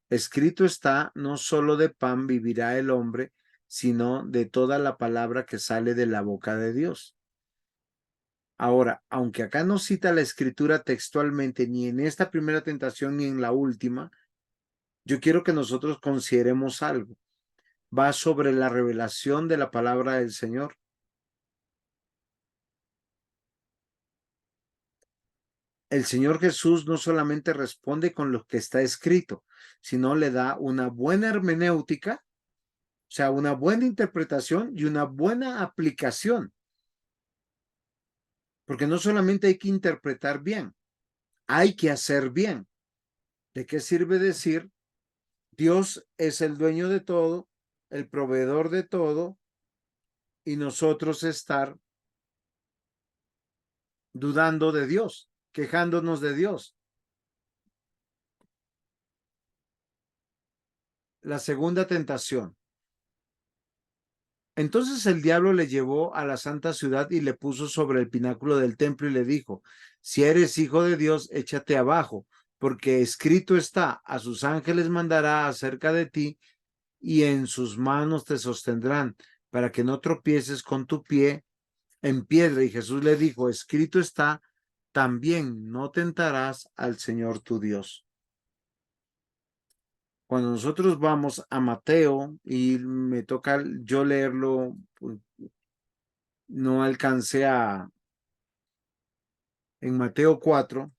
escrito está, no solo de pan vivirá el hombre, sino de toda la palabra que sale de la boca de Dios. Ahora, aunque acá no cita la escritura textualmente, ni en esta primera tentación ni en la última, yo quiero que nosotros consideremos algo. Va sobre la revelación de la palabra del Señor. El Señor Jesús no solamente responde con lo que está escrito, sino le da una buena hermenéutica, o sea, una buena interpretación y una buena aplicación. Porque no solamente hay que interpretar bien, hay que hacer bien. ¿De qué sirve decir Dios es el dueño de todo, el proveedor de todo, y nosotros estar dudando de Dios, quejándonos de Dios? La segunda tentación. Entonces el diablo le llevó a la santa ciudad y le puso sobre el pináculo del templo y le dijo, si eres hijo de Dios, échate abajo, porque escrito está, a sus ángeles mandará acerca de ti y en sus manos te sostendrán, para que no tropieces con tu pie en piedra. Y Jesús le dijo, escrito está, también no tentarás al Señor tu Dios. Cuando nosotros vamos a Mateo y me toca yo leerlo, pues, no alcancé en Mateo 4,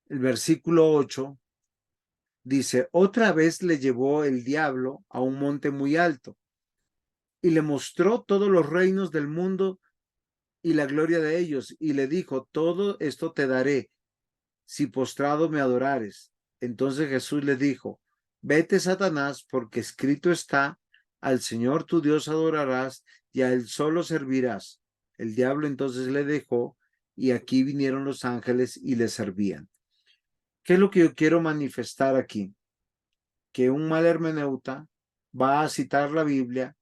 el versículo 8, dice, otra vez le llevó el diablo a un monte muy alto y le mostró todos los reinos del mundo y la gloria de ellos, y le dijo, todo esto te daré si postrado me adorares. Entonces Jesús le dijo, vete, Satanás, porque escrito está, al Señor tu Dios adorarás y a él solo servirás. El diablo entonces le dejó y aquí vinieron los ángeles y le servían. ¿Qué es lo que yo quiero manifestar aquí? Que un mal hermeneuta va a citar la Biblia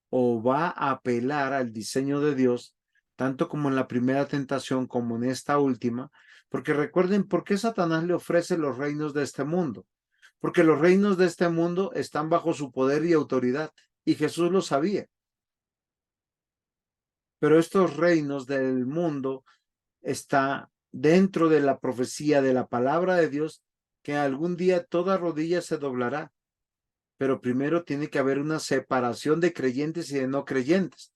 o va a apelar al diseño de Dios, tanto como en la primera tentación como en esta última, porque recuerden por qué Satanás le ofrece los reinos de este mundo, porque los reinos de este mundo están bajo su poder y autoridad, y Jesús lo sabía. Pero estos reinos del mundo está dentro de la profecía de la palabra de Dios, que algún día toda rodilla se doblará, pero primero tiene que haber una separación de creyentes y de no creyentes.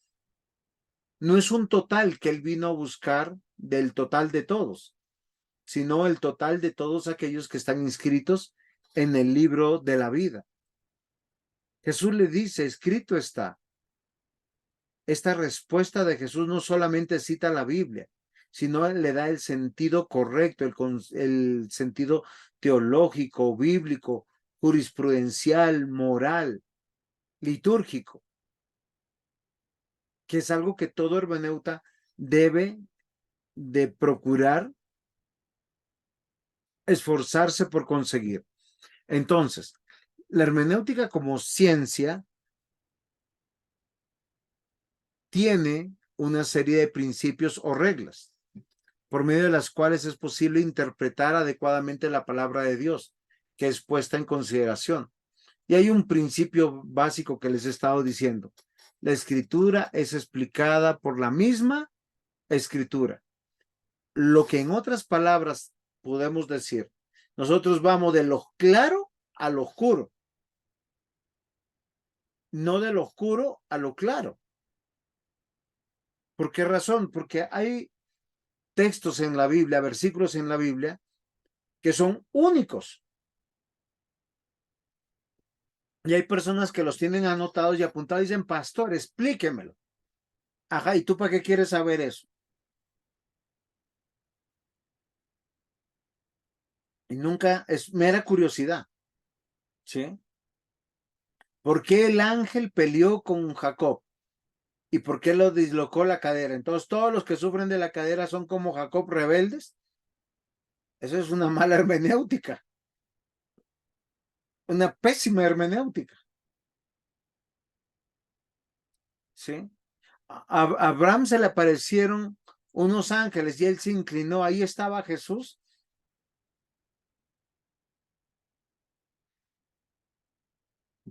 No es un total que él vino a buscar del total de todos, sino el total de todos aquellos que están inscritos en el libro de la vida. Jesús le dice, escrito está. Esta respuesta de Jesús no solamente cita la Biblia, sino le da el sentido correcto, el sentido teológico, bíblico, jurisprudencial, moral, litúrgico, que es algo que todo hermeneuta debe de procurar esforzarse por conseguir. Entonces, la hermenéutica como ciencia tiene una serie de principios o reglas por medio de las cuales es posible interpretar adecuadamente la palabra de Dios que es puesta en consideración. Y hay un principio básico que les he estado diciendo. La escritura es explicada por la misma escritura. Lo que en otras palabras podemos decir, nosotros vamos de lo claro a lo oscuro, no de lo oscuro a lo claro. ¿Por qué razón? Porque hay textos en la Biblia, versículos en la Biblia, que son únicos. Y hay personas que los tienen anotados y apuntados y dicen, pastor, explíquemelo. Ajá, ¿y tú para qué quieres saber eso? Y nunca es mera curiosidad, ¿sí? ¿Por qué el ángel peleó con Jacob? ¿Y por qué lo dislocó la cadera? Entonces, todos los que sufren de la cadera son como Jacob rebeldes. Eso es una mala hermenéutica, una pésima hermenéutica, ¿sí? A Abraham se le aparecieron unos ángeles y él se inclinó. Ahí estaba Jesús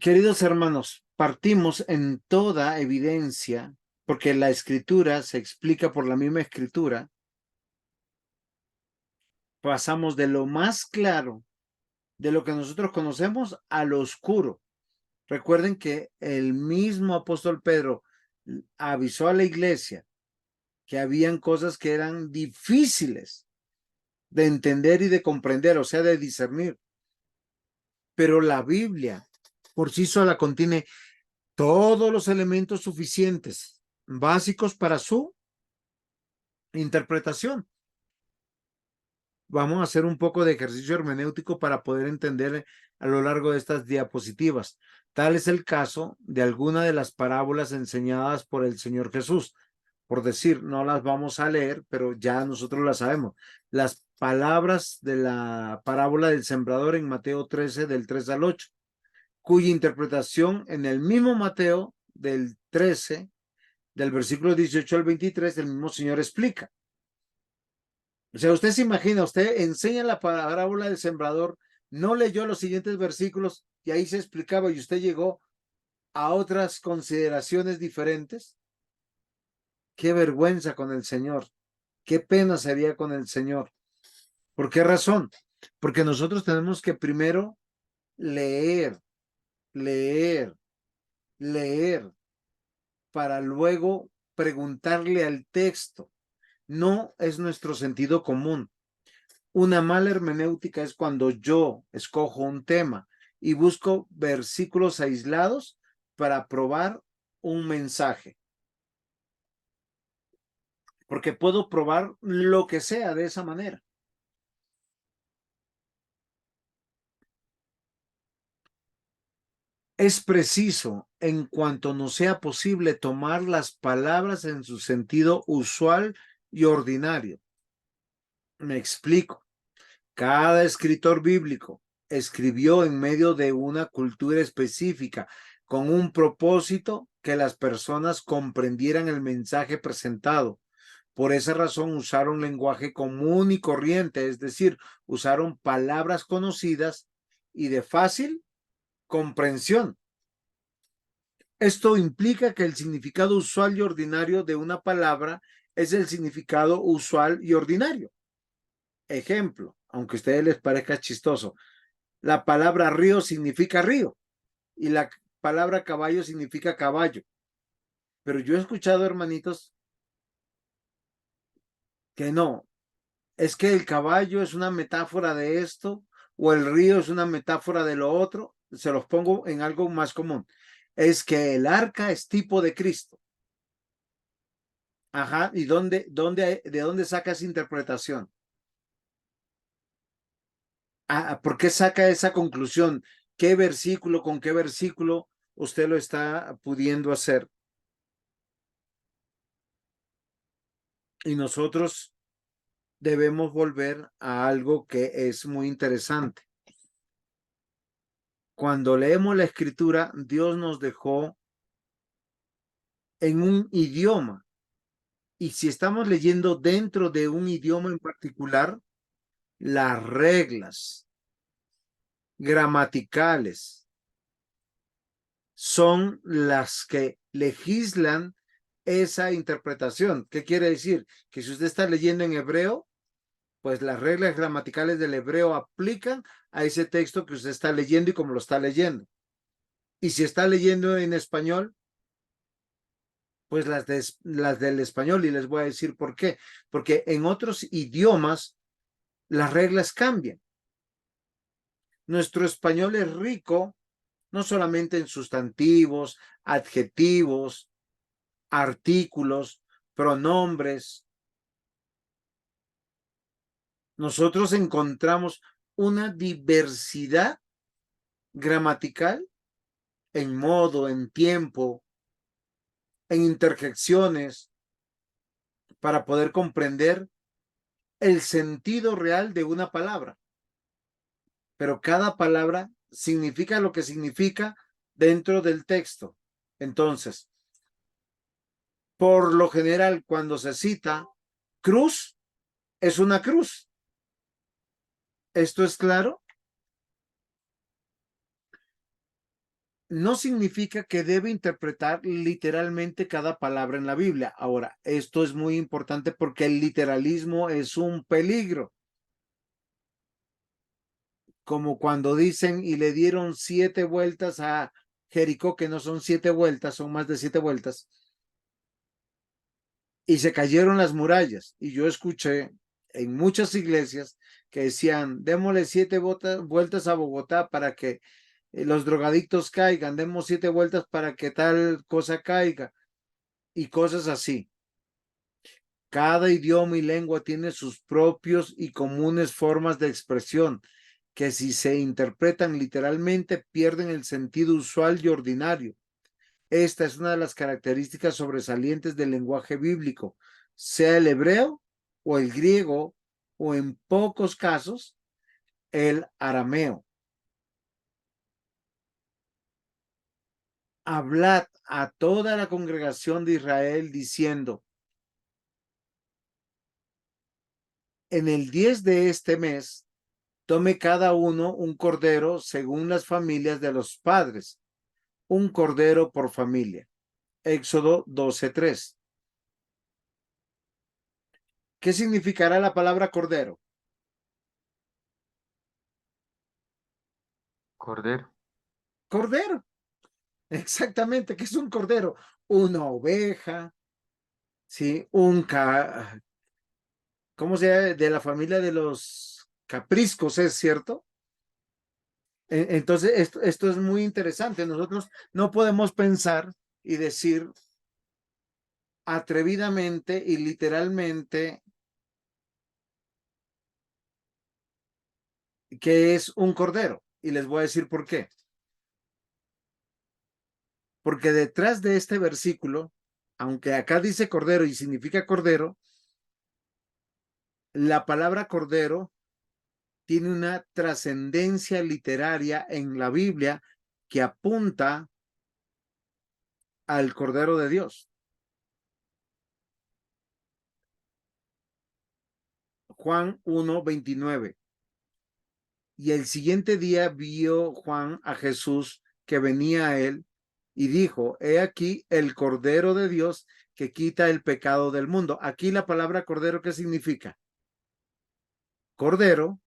Queridos hermanos, partimos en toda evidencia, porque la escritura se explica por la misma escritura, pasamos de lo más claro, de lo que nosotros conocemos, a lo oscuro. Recuerden que el mismo apóstol Pedro avisó a la iglesia que habían cosas que eran difíciles de entender y de comprender, o sea, de discernir. Pero la Biblia por sí sola contiene todos los elementos suficientes, básicos para su interpretación. Vamos a hacer un poco de ejercicio hermenéutico para poder entender a lo largo de estas diapositivas. Tal es el caso de alguna de las parábolas enseñadas por el Señor Jesús. Por decir, no las vamos a leer, pero ya nosotros las sabemos. Las palabras de la parábola del sembrador en Mateo 13, del 3 al 8, cuya interpretación en el mismo Mateo del 13, del versículo 18 al 23, el mismo Señor explica. O sea, usted se imagina, usted enseña la parábola del sembrador, no leyó los siguientes versículos y ahí se explicaba y usted llegó a otras consideraciones diferentes. Qué vergüenza con el Señor, qué pena sería con el Señor. ¿Por qué razón? Porque nosotros tenemos que primero leer, leer, leer, para luego preguntarle al texto. No es nuestro sentido común. Una mala hermenéutica es cuando yo escojo un tema y busco versículos aislados para probar un mensaje. Porque puedo probar lo que sea de esa manera. Es preciso, en cuanto nos sea posible, tomar las palabras en su sentido usual y ordinario. Me explico. Cada escritor bíblico escribió en medio de una cultura específica con un propósito que las personas comprendieran el mensaje presentado. Por esa razón usaron lenguaje común y corriente, es decir, usaron palabras conocidas y de fácil comprensión. Esto implica que el significado usual y ordinario de una palabra es el significado usual y ordinario. Ejemplo, aunque a ustedes les parezca chistoso, la palabra río significa río y la palabra caballo significa caballo. Pero yo he escuchado, hermanitos, que no, es que el caballo es una metáfora de esto o el río es una metáfora de lo otro. Se los pongo en algo más común. Es que el arca es tipo de Cristo. Ajá, ¿y de dónde saca esa interpretación? ¿Por qué saca esa conclusión? ¿Qué versículo, con qué versículo usted lo está pudiendo hacer? Y nosotros debemos volver a algo que es muy interesante. Cuando leemos la escritura, Dios nos dejó en un idioma. Y si estamos leyendo dentro de un idioma en particular, las reglas gramaticales son las que legislan esa interpretación. ¿Qué quiere decir? Que si usted está leyendo en hebreo, pues las reglas gramaticales del hebreo aplican a ese texto que usted está leyendo y como lo está leyendo. Y si está leyendo en español, pues las del español, y les voy a decir por qué. Porque en otros idiomas las reglas cambian. Nuestro español es rico no solamente en sustantivos, adjetivos, artículos, pronombres. Nosotros encontramos una diversidad gramatical en modo, en tiempo, en interjecciones, para poder comprender el sentido real de una palabra. Pero cada palabra significa lo que significa dentro del texto. Entonces, por lo general, cuando se cita cruz, es una cruz. ¿Esto es claro? no significa que debe interpretar literalmente cada palabra en la Biblia. Ahora, esto es muy importante porque el literalismo es un peligro. Como cuando dicen y le dieron 7 vueltas a Jericó, que no son 7 vueltas, son más de 7 vueltas, y se cayeron las murallas. Y yo escuché en muchas iglesias que decían, démosle 7 vueltas a Bogotá para que los drogadictos caigan, demos 7 vueltas para que tal cosa caiga, y cosas así. Cada idioma y lengua tiene sus propios y comunes formas de expresión, que si se interpretan literalmente pierden el sentido usual y ordinario. Esta es una de las características sobresalientes del lenguaje bíblico, sea el hebreo o el griego o en pocos casos el arameo. Hablad a toda la congregación de Israel diciendo, en el 10 de este mes, tome cada uno un cordero según las familias de los padres, un cordero por familia. Éxodo 12:3. ¿Qué significará la palabra cordero? Cordero. Cordero, exactamente, ¿qué es un cordero? Una oveja, ¿sí? ¿Cómo se llama? De la familia de los capriscos, ¿es cierto? Entonces, esto es muy interesante. Nosotros no podemos pensar y decir atrevidamente y literalmente que es un cordero. Y les voy a decir por qué. Porque detrás de este versículo, aunque acá dice cordero y significa cordero, la palabra cordero tiene una trascendencia literaria en la Biblia que apunta al Cordero de Dios. Juan 1:29. Y el siguiente día vio Juan a Jesús que venía a él y dijo, he aquí el Cordero de Dios que quita el pecado del mundo. Aquí la palabra cordero, ¿qué significa? Cordero,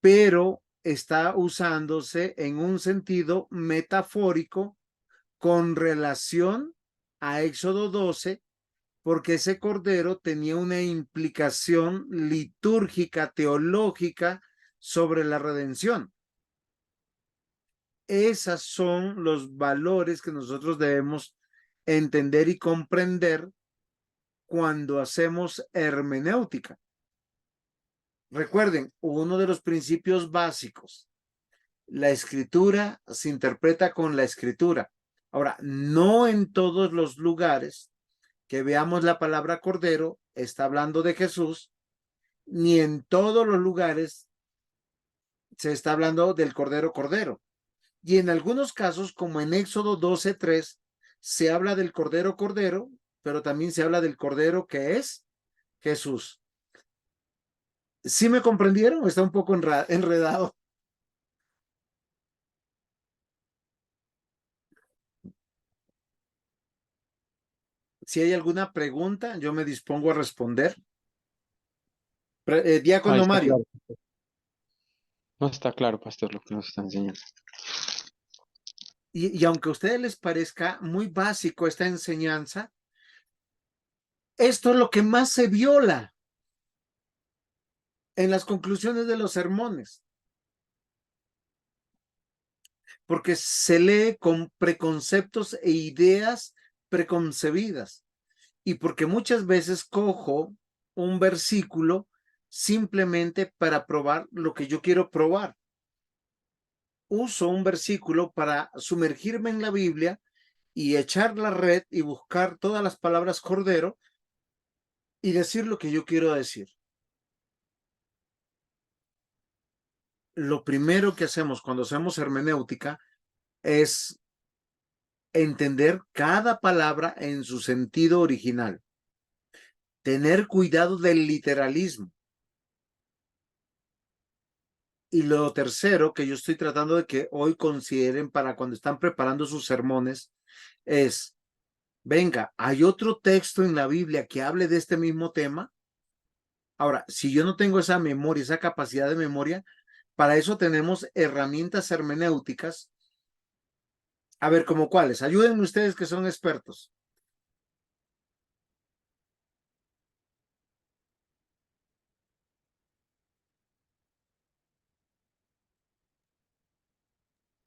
pero está usándose en un sentido metafórico con relación a Éxodo 12, porque ese cordero tenía una implicación litúrgica, teológica sobre la redención. Esos son los valores que nosotros debemos entender y comprender cuando hacemos hermenéutica. Recuerden, uno de los principios básicos, la escritura se interpreta con la escritura. Ahora, no en todos los lugares que veamos la palabra cordero está hablando de Jesús, ni en todos los lugares se está hablando del cordero cordero. Y en algunos casos, como en Éxodo 12:3, se habla del cordero cordero, pero también se habla del cordero que es Jesús. ¿Sí me comprendieron? Está un poco enredado. Si hay alguna pregunta, yo me dispongo a responder. Ahí Diácono está Mario, claro. No está claro, pastor, lo que nos está enseñando. y aunque a ustedes les parezca muy básico esta enseñanza, esto es lo que más se viola en las conclusiones de los sermones, porque se lee con preconceptos e ideas preconcebidas, y porque muchas veces cojo un versículo simplemente para probar lo que yo quiero probar. Uso un versículo para sumergirme en la Biblia y echar la red y buscar todas las palabras cordero y decir lo que yo quiero decir. Lo primero que hacemos cuando hacemos hermenéutica es entender cada palabra en su sentido original. Tener cuidado del literalismo. Y lo tercero que yo estoy tratando de que hoy consideren para cuando están preparando sus sermones es, venga, ¿hay otro texto en la Biblia que hable de este mismo tema? Ahora, si yo no tengo esa memoria, esa capacidad de memoria, para eso tenemos herramientas hermenéuticas. A ver, ¿cómo cuáles? Ayúdenme ustedes que son expertos.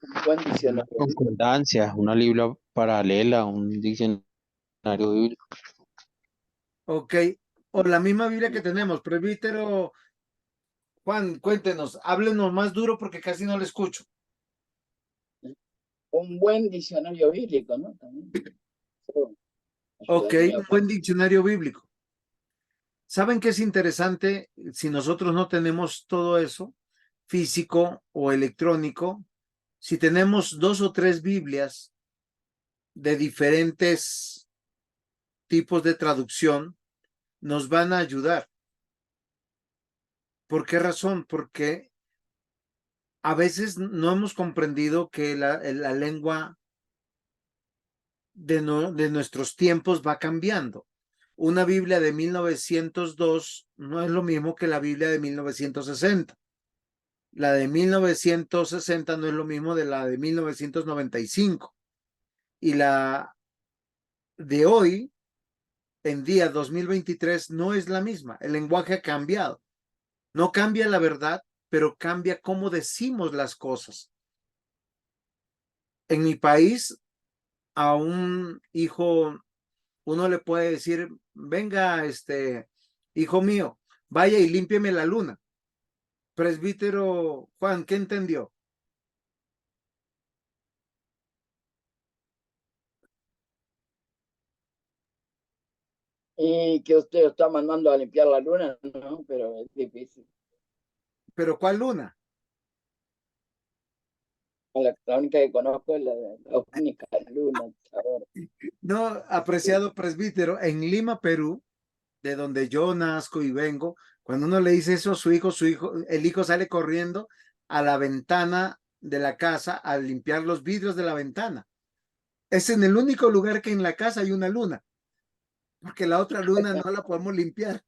Un buen Una diccionario. concordancia, una Biblia paralela, un diccionario bíblico. Ok. O la misma Biblia que tenemos, presbítero Juan, cuéntenos, háblenos más duro porque casi no le escucho. Un buen diccionario bíblico, ¿no? También. Eso Ok, ayudaría un buen bastante. diccionario bíblico. ¿Saben qué es interesante si nosotros no tenemos todo eso, físico o electrónico? Si tenemos 2 o 3 Biblias de diferentes tipos de traducción, nos van a ayudar. ¿Por qué razón? Porque a veces no hemos comprendido que la lengua de nuestros tiempos va cambiando. Una Biblia de 1902 no es lo mismo que la Biblia de 1960. La de 1960 no es lo mismo de la de 1995. Y la de hoy, en día 2023, no es la misma. El lenguaje ha cambiado. No cambia la verdad, pero cambia cómo decimos las cosas. En mi país, a un hijo, uno le puede decir, venga, hijo mío, vaya y límpieme la luna. Presbítero Juan, ¿qué entendió? Y que usted está mandando a limpiar la luna, ¿no? Pero es difícil. ¿Pero cuál luna? La única que conozco es la única luna. Ahora. No, apreciado presbítero, en Lima, Perú, de donde yo nazco y vengo, cuando uno le dice eso a su hijo, el hijo sale corriendo a la ventana de la casa a limpiar los vidrios de la ventana. Es en el único lugar que en la casa hay una luna, porque la otra luna no la podemos limpiar.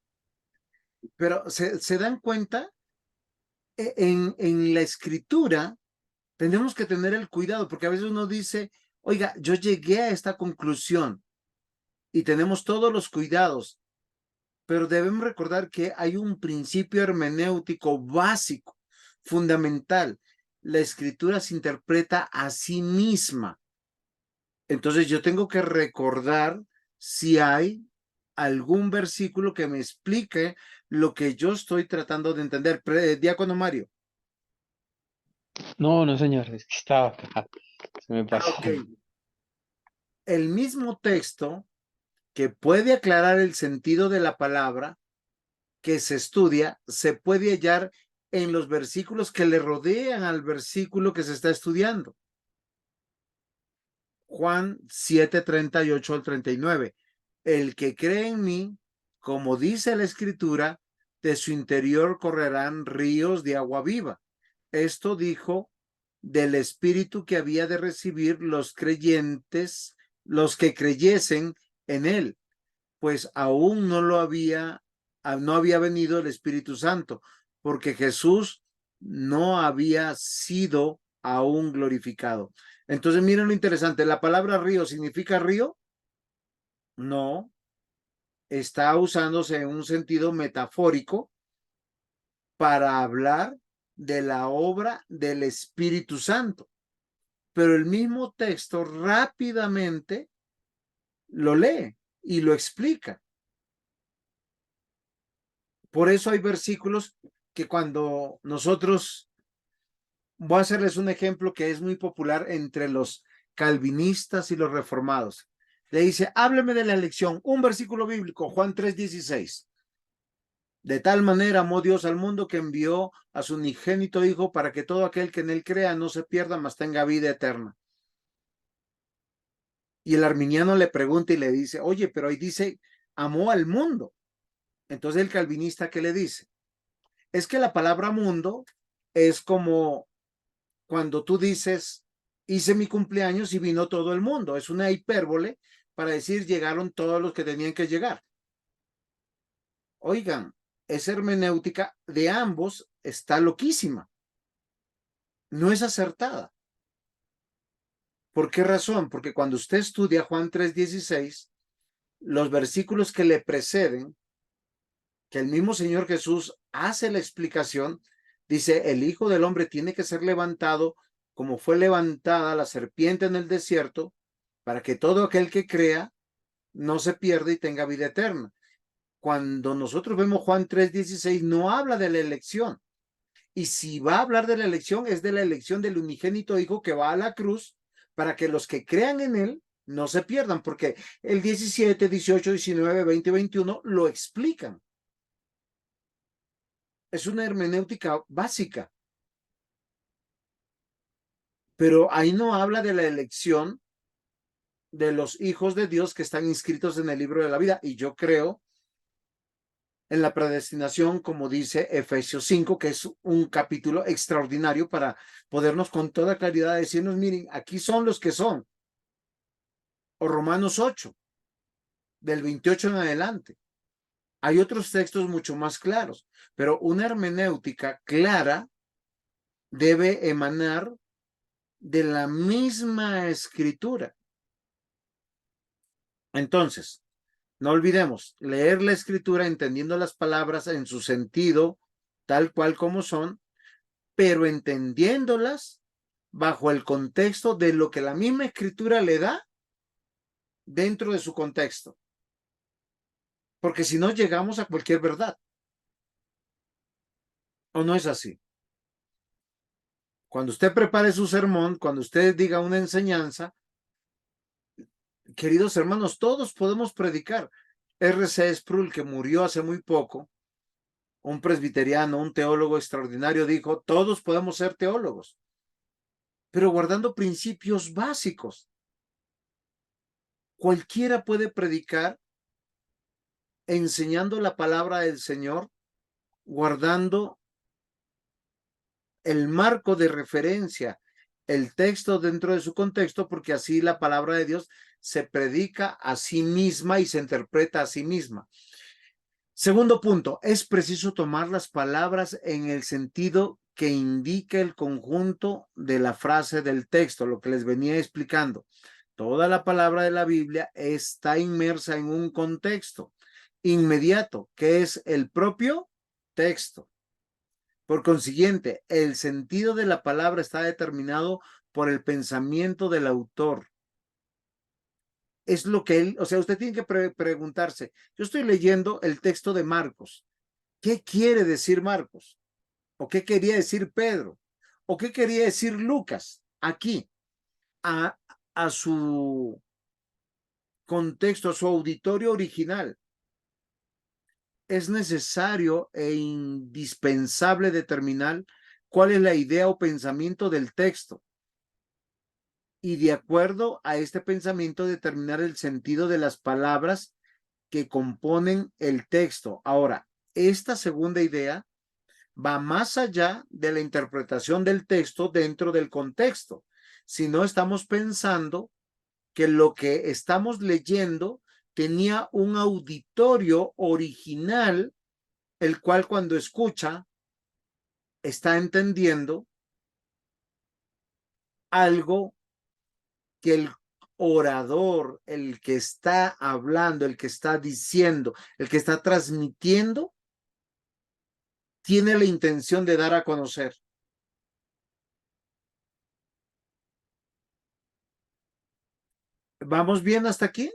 Pero se dan cuenta, en la escritura tenemos que tener el cuidado, porque a veces uno dice, oiga, yo llegué a esta conclusión y tenemos todos los cuidados, pero debemos recordar que hay un principio hermenéutico básico, fundamental. La escritura se interpreta a sí misma. Entonces yo tengo que recordar si hay algún versículo que me explique lo que yo estoy tratando de entender. Diácono Mario. No, no, señor, es que estaba acá. Se me pasó. Ok. El mismo texto que puede aclarar el sentido de la palabra que se estudia, se puede hallar en los versículos que le rodean al versículo que se está estudiando. Juan 7:38 al 39. El que cree en mí, como dice la escritura, de su interior correrán ríos de agua viva. Esto dijo del espíritu que había de recibir los creyentes, los que creyesen en él, pues aún no había venido el Espíritu Santo, porque Jesús no había sido aún glorificado. Entonces, miren lo interesante, ¿la palabra río significa río? No, está usándose en un sentido metafórico para hablar de la obra del Espíritu Santo. Pero el mismo texto rápidamente lo lee y lo explica. Por eso hay versículos que cuando nosotros, voy a hacerles un ejemplo que es muy popular entre los calvinistas y los reformados. Le dice, hábleme de la elección, un versículo bíblico, Juan 3:16. De tal manera amó Dios al mundo que envió a su unigénito Hijo para que todo aquel que en él crea no se pierda, mas tenga vida eterna. Y el arminiano le pregunta y le dice, oye, pero ahí dice, amó al mundo. Entonces el calvinista, ¿qué le dice? Es que la palabra mundo es como cuando tú dices, hice mi cumpleaños y vino todo el mundo. Es una hipérbole para decir, llegaron todos los que tenían que llegar. Oigan, esa hermenéutica de ambos está loquísima. No es acertada. ¿Por qué razón? Porque cuando usted estudia Juan 3:16, los versículos que le preceden, que el mismo Señor Jesús hace la explicación, dice, el Hijo del Hombre tiene que ser levantado como fue levantada la serpiente en el desierto, para que todo aquel que crea no se pierda y tenga vida eterna. Cuando nosotros vemos Juan 3:16, no habla de la elección. Y si va a hablar de la elección, es de la elección del unigénito Hijo que va a la cruz para que los que crean en él no se pierdan, porque el 17, 18, 19, 20 y 21 lo explican. Es una hermenéutica básica. Pero ahí no habla de la elección de los hijos de Dios que están inscritos en el libro de la vida. Y yo creo en la predestinación, como dice Efesios 5, que es un capítulo extraordinario para podernos con toda claridad decirnos, miren, aquí son los que son. O Romanos 8, del 28 en adelante. Hay otros textos mucho más claros, pero una hermenéutica clara debe emanar de la misma escritura. Entonces, no olvidemos leer la escritura entendiendo las palabras en su sentido, tal cual como son, pero entendiéndolas bajo el contexto de lo que la misma escritura le da dentro de su contexto. Porque si no, llegamos a cualquier verdad. ¿O no es así? Cuando usted prepare su sermón, cuando usted diga una enseñanza, queridos hermanos, todos podemos predicar. R.C. Sproul, que murió hace muy poco, un presbiteriano, un teólogo extraordinario, dijo, todos podemos ser teólogos, pero guardando principios básicos. Cualquiera puede predicar enseñando la palabra del Señor, guardando el marco de referencia, el texto dentro de su contexto, porque así la palabra de Dios se predica a sí misma y se interpreta a sí misma. Segundo punto, es preciso tomar las palabras en el sentido que indica el conjunto de la frase del texto, lo que les venía explicando. Toda la palabra de la Biblia está inmersa en un contexto inmediato, que es el propio texto. Por consiguiente, el sentido de la palabra está determinado por el pensamiento del autor. Es lo que él, o sea, usted tiene que preguntarse, yo estoy leyendo el texto de Marcos. ¿Qué quiere decir Marcos? ¿O qué quería decir Pedro? ¿O qué quería decir Lucas? Aquí, a su contexto, a su auditorio original. Es necesario e indispensable determinar cuál es la idea o pensamiento del texto y de acuerdo a este pensamiento determinar el sentido de las palabras que componen el texto. Ahora, esta segunda idea va más allá de la interpretación del texto dentro del contexto, si no estamos pensando que lo que estamos leyendo tenía un auditorio original, el cual cuando escucha está entendiendo algo que el orador, el que está hablando, el que está diciendo, el que está transmitiendo, tiene la intención de dar a conocer. ¿Vamos bien hasta aquí?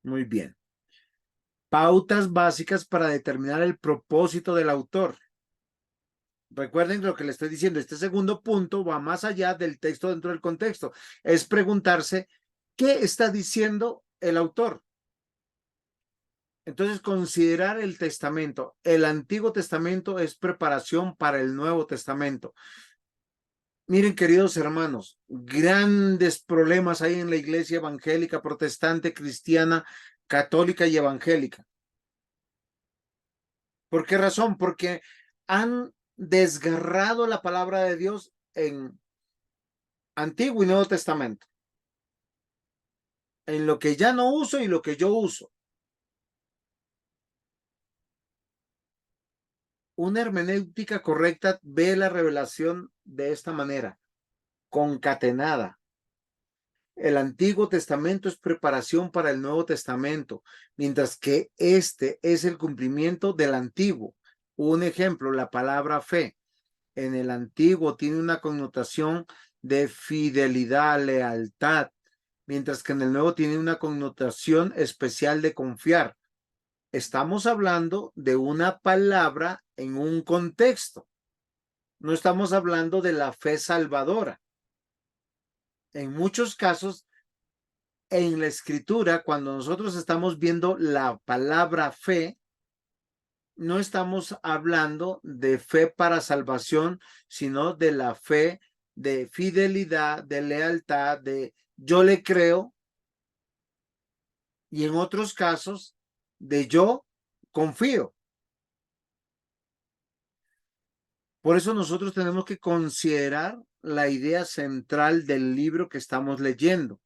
Muy bien. Pautas básicas para determinar el propósito del autor. Recuerden lo que le estoy diciendo. Este segundo punto va más allá del texto dentro del contexto. Es preguntarse, ¿qué está diciendo el autor? Entonces, considerar el testamento. El Antiguo Testamento es preparación para el Nuevo Testamento. Miren, queridos hermanos, grandes problemas hay en la iglesia evangélica, protestante, cristiana, católica y evangélica. ¿Por qué razón? Porque han desgarrado la palabra de Dios en Antiguo y Nuevo Testamento, en lo que ya no uso y lo que yo uso. Una hermenéutica correcta ve la revelación de esta manera, concatenada. El Antiguo Testamento es preparación para el Nuevo Testamento, mientras que este es el cumplimiento del Antiguo. Un ejemplo, la palabra fe. En el Antiguo tiene una connotación de fidelidad, lealtad, mientras que en el Nuevo tiene una connotación especial de confiar. Estamos hablando de una palabra en un contexto. No estamos hablando de la fe salvadora. En muchos casos, en la escritura, cuando nosotros estamos viendo la palabra fe, no estamos hablando de fe para salvación, sino de la fe de fidelidad, de lealtad, de yo le creo, y en otros casos, de yo confío. Por eso nosotros tenemos que considerar la idea central del libro que estamos leyendo.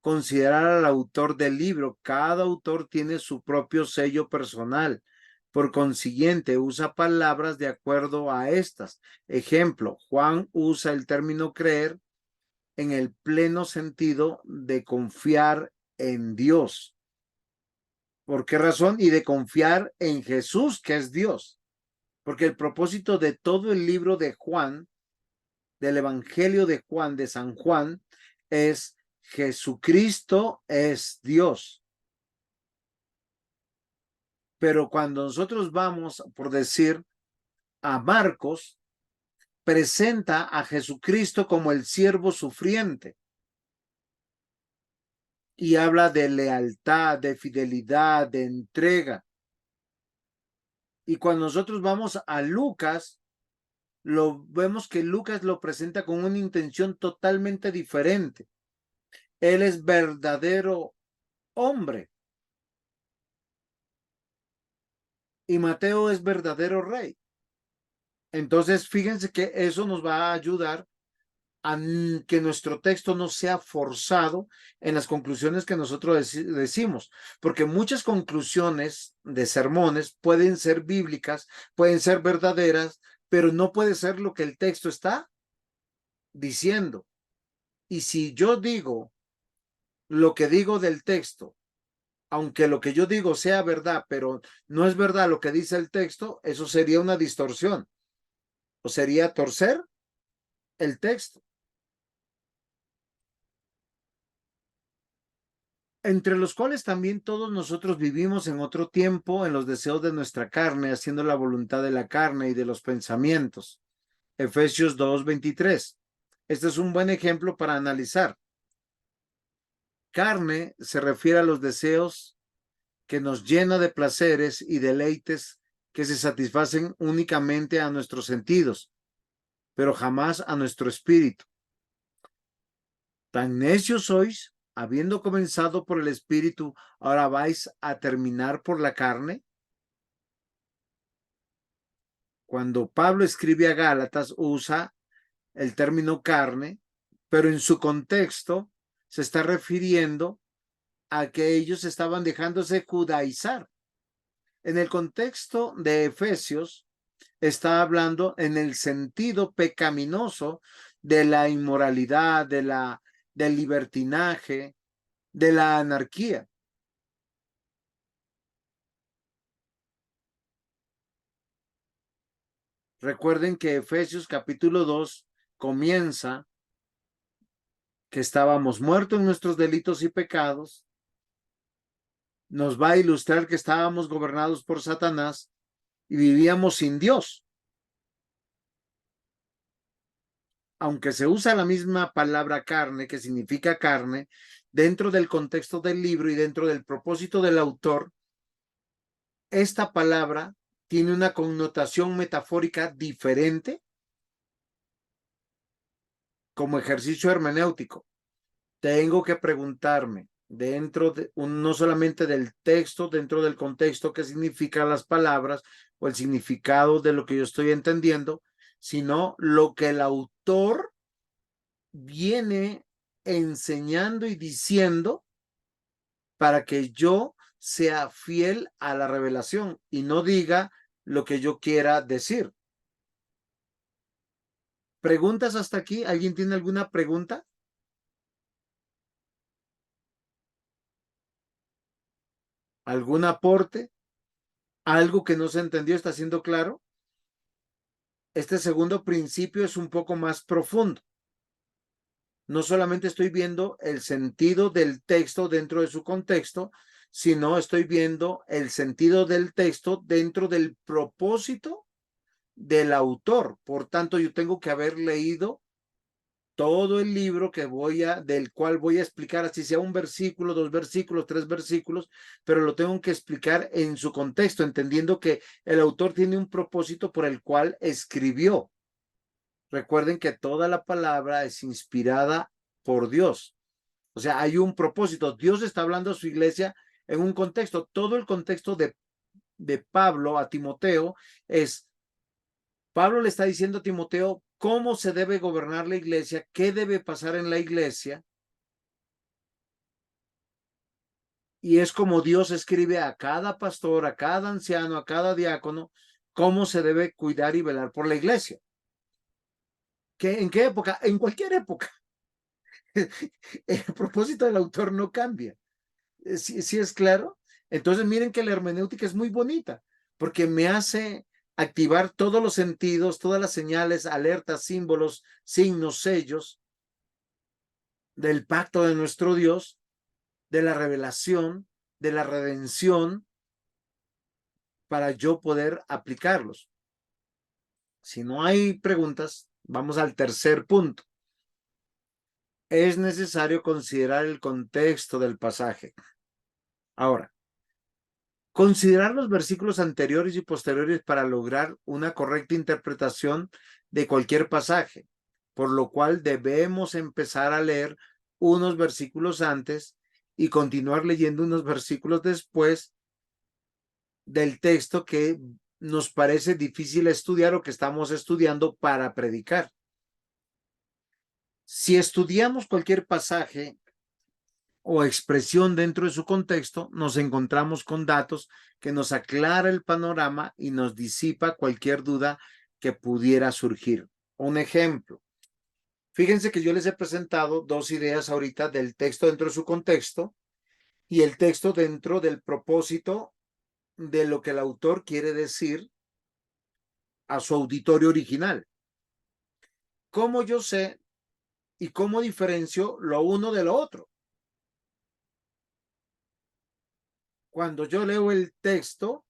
Considerar al autor del libro. Cada autor tiene su propio sello personal. Por consiguiente, usa palabras de acuerdo a estas. Ejemplo, Juan usa el término creer en el pleno sentido de confiar en Dios. ¿Por qué razón? Y de confiar en Jesús, que es Dios. Porque el propósito de todo el libro de Juan, del Evangelio de Juan, de San Juan, es Jesucristo es Dios. Pero cuando nosotros vamos, por decir, a Marcos, presenta a Jesucristo como el siervo sufriente y habla de lealtad, de fidelidad, de entrega. Y cuando nosotros vamos a Lucas, vemos que Lucas lo presenta con una intención totalmente diferente. Él es verdadero hombre y Mateo es verdadero rey. Entonces, fíjense que eso nos va a ayudar a que nuestro texto no sea forzado en las conclusiones que nosotros decimos, porque muchas conclusiones de sermones pueden ser bíblicas, pueden ser verdaderas, pero no puede ser lo que el texto está diciendo. Y si yo digo lo que digo del texto, aunque lo que yo digo sea verdad, pero no es verdad lo que dice el texto, eso sería una distorsión o sería torcer el texto. Entre los cuales también todos nosotros vivimos en otro tiempo en los deseos de nuestra carne, haciendo la voluntad de la carne y de los pensamientos. Efesios 2:23. Este es un buen ejemplo para analizar. Carne se refiere a los deseos que nos llena de placeres y deleites que se satisfacen únicamente a nuestros sentidos, pero jamás a nuestro espíritu. Tan necios sois, habiendo comenzado por el espíritu, ahora vais a terminar por la carne. Cuando Pablo escribe a Gálatas usa el término carne, pero en su contexto se está refiriendo a que ellos estaban dejándose judaizar. En el contexto de Efesios está hablando en el sentido pecaminoso de la inmoralidad, del libertinaje, de la anarquía. Recuerden que Efesios capítulo 2 comienza que estábamos muertos en nuestros delitos y pecados. Nos va a ilustrar que estábamos gobernados por Satanás y vivíamos sin Dios. Aunque se usa la misma palabra carne, que significa carne, dentro del contexto del libro y dentro del propósito del autor, esta palabra tiene una connotación metafórica diferente como ejercicio hermenéutico, tengo que preguntarme dentro de no solamente del texto, dentro del contexto, qué significan las palabras o el significado de lo que yo estoy entendiendo, sino lo que el autor viene enseñando y diciendo para que yo sea fiel a la revelación y no diga lo que yo quiera decir. ¿Preguntas hasta aquí? ¿Alguien tiene alguna pregunta? ¿Algún aporte? ¿Algo que no se entendió? ¿Está siendo claro? Este segundo principio es un poco más profundo. No solamente estoy viendo el sentido del texto dentro de su contexto, sino estoy viendo el sentido del texto dentro del propósito del autor. Por tanto, yo tengo que haber leído todo el libro del cual voy a explicar, así sea un versículo, 2 versículos, 3 versículos, pero lo tengo que explicar en su contexto, entendiendo que el autor tiene un propósito por el cual escribió. Recuerden que toda la palabra es inspirada por Dios. O sea, hay un propósito. Dios está hablando a su iglesia en un contexto. Todo el contexto de Pablo a Timoteo es, Pablo le está diciendo a Timoteo cómo se debe gobernar la iglesia, qué debe pasar en la iglesia. Y es como Dios escribe a cada pastor, a cada anciano, a cada diácono, cómo se debe cuidar y velar por la iglesia. ¿En qué época? En cualquier época. El propósito del autor no cambia. ¿Sí es claro? Entonces miren que la hermenéutica es muy bonita, porque me hace activar todos los sentidos, todas las señales, alertas, símbolos, signos, sellos del pacto de nuestro Dios, de la revelación, de la redención, para yo poder aplicarlos. Si no hay preguntas, vamos al tercer punto. Es necesario considerar el contexto del pasaje. Ahora, considerar los versículos anteriores y posteriores para lograr una correcta interpretación de cualquier pasaje, por lo cual debemos empezar a leer unos versículos antes y continuar leyendo unos versículos después del texto que nos parece difícil estudiar o que estamos estudiando para predicar. Si estudiamos cualquier pasaje o expresión dentro de su contexto, nos encontramos con datos que nos aclara el panorama y nos disipa cualquier duda que pudiera surgir. Un ejemplo. Fíjense que yo les he presentado 2 ideas ahorita del texto dentro de su contexto y el texto dentro del propósito de lo que el autor quiere decir a su auditorio original. ¿Cómo yo sé y cómo diferencio lo uno de lo otro? Cuando yo leo el texto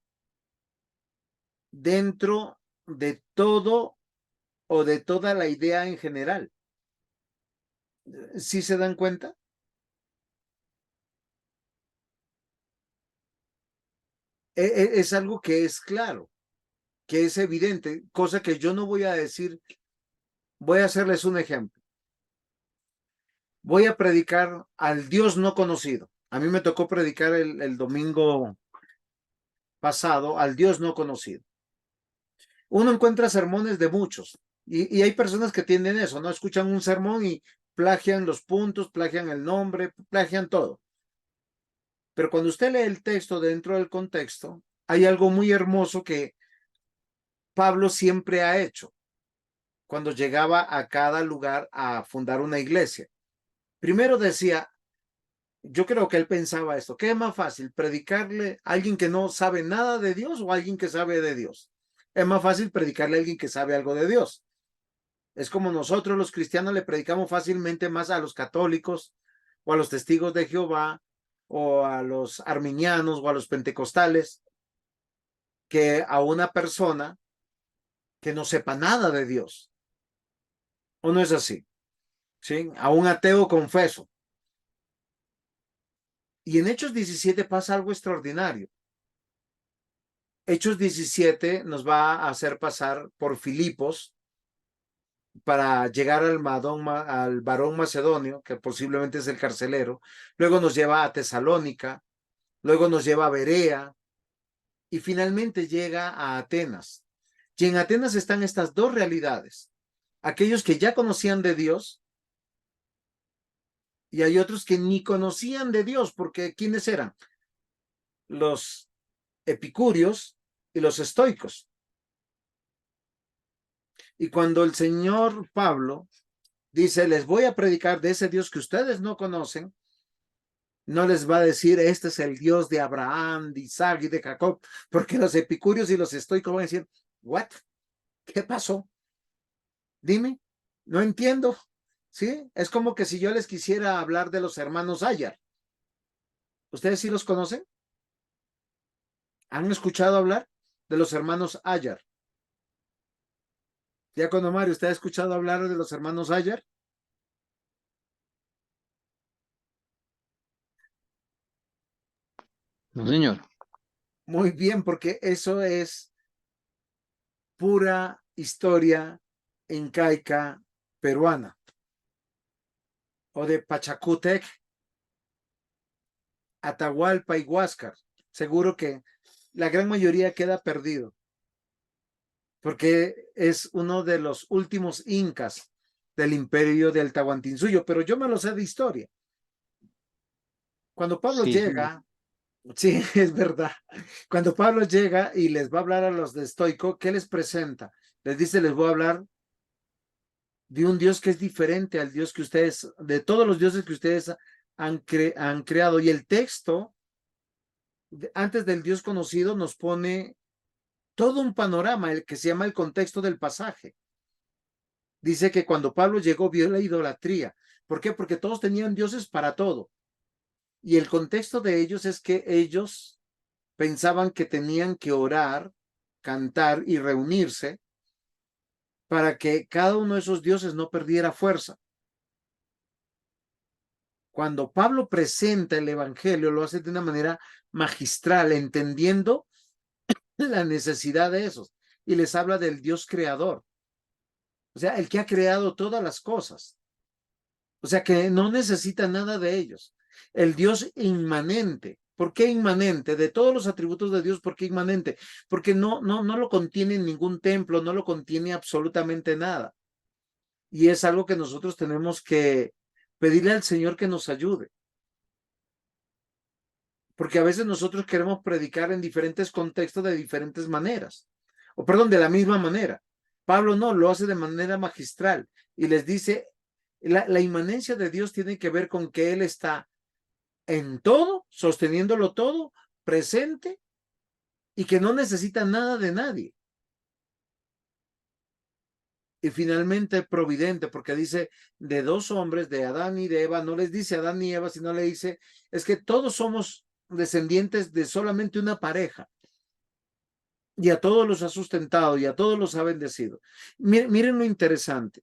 dentro de todo o de toda la idea en general. ¿Sí se dan cuenta? Es algo que es claro, que es evidente, cosa que yo no voy a decir. Voy a hacerles un ejemplo. Voy a predicar al Dios no conocido. A mí me tocó predicar el domingo pasado al Dios no conocido. Uno encuentra sermones de muchos y hay personas que tienden eso, ¿no? Escuchan un sermón y plagian los puntos, plagian el nombre, plagian todo. Pero cuando usted lee el texto dentro del contexto, hay algo muy hermoso que Pablo siempre ha hecho cuando llegaba a cada lugar a fundar una iglesia. Primero decía, yo creo que él pensaba esto, ¿qué es más fácil, predicarle a alguien que no sabe nada de Dios o a alguien que sabe de Dios? Es más fácil predicarle a alguien que sabe algo de Dios. Es como nosotros los cristianos le predicamos fácilmente más a los católicos o a los testigos de Jehová o a los arminianos o a los pentecostales que a una persona que no sepa nada de Dios. ¿O no es así? ¿Sí? A un ateo confeso. Y en Hechos 17 pasa algo extraordinario. Hechos 17 nos va a hacer pasar por Filipos, para llegar al varón macedonio, que posiblemente es el carcelero. Luego nos lleva a Tesalónica, luego nos lleva a Berea y finalmente llega a Atenas. Y en Atenas están estas dos realidades. Aquellos que ya conocían de Dios y hay otros que ni conocían de Dios, porque ¿quiénes eran? Los epicúreos y los estoicos. Y cuando el señor Pablo dice, les voy a predicar de ese Dios que ustedes no conocen, no les va a decir, este es el Dios de Abraham, de Isaac y de Jacob, porque los epicúreos y los estoicos van a decir, ¿what? ¿Qué pasó? Dime, no entiendo. ¿Sí? Es como que si yo les quisiera hablar de los hermanos Ayar. ¿Ustedes sí los conocen? ¿Han escuchado hablar de los hermanos Ayar? Diácono Mario, ¿usted ha escuchado hablar de los hermanos Ayar? No, señor. Muy bien, porque eso es pura historia incaica peruana o de Pachacútec, Atahualpa y Huáscar. Seguro que la gran mayoría queda perdido porque es uno de los últimos incas del imperio del Tahuantinsuyo, pero yo me lo sé de historia. Cuando Pablo Sí, señor. llega, sí, es verdad. Cuando Pablo llega y les va a hablar a los de estoico, ¿qué les presenta? Les dice, les voy a hablar de un Dios que es diferente al Dios que ustedes, de todos los dioses que ustedes han creado. Y el texto, antes del Dios conocido, nos pone todo un panorama, el que se llama el contexto del pasaje. Dice que cuando Pablo llegó vio la idolatría. ¿Por qué? Porque todos tenían dioses para todo. Y el contexto de ellos es que ellos pensaban que tenían que orar, cantar y reunirse para que cada uno de esos dioses no perdiera fuerza. Cuando Pablo presenta el evangelio, lo hace de una manera magistral, entendiendo la necesidad de esos. Y les habla del Dios creador. O sea, el que ha creado todas las cosas. O sea, que no necesita nada de ellos. El Dios inmanente. ¿Por qué inmanente? De todos los atributos de Dios, ¿por qué inmanente? Porque no lo contiene en ningún templo, no lo contiene absolutamente nada. Y es algo que nosotros tenemos que pedirle al Señor que nos ayude. Porque a veces nosotros queremos predicar en diferentes contextos de diferentes maneras, o perdón, de la misma manera. Pablo no, lo hace de manera magistral y les dice, la inmanencia de Dios tiene que ver con que Él está en todo, sosteniéndolo todo, presente y que no necesita nada de nadie. Y finalmente providente, porque dice de dos hombres, de Adán y de Eva, no les dice Adán y Eva, sino le dice, es que todos somos descendientes de solamente una pareja. Y a todos los ha sustentado y a todos los ha bendecido. Miren lo interesante.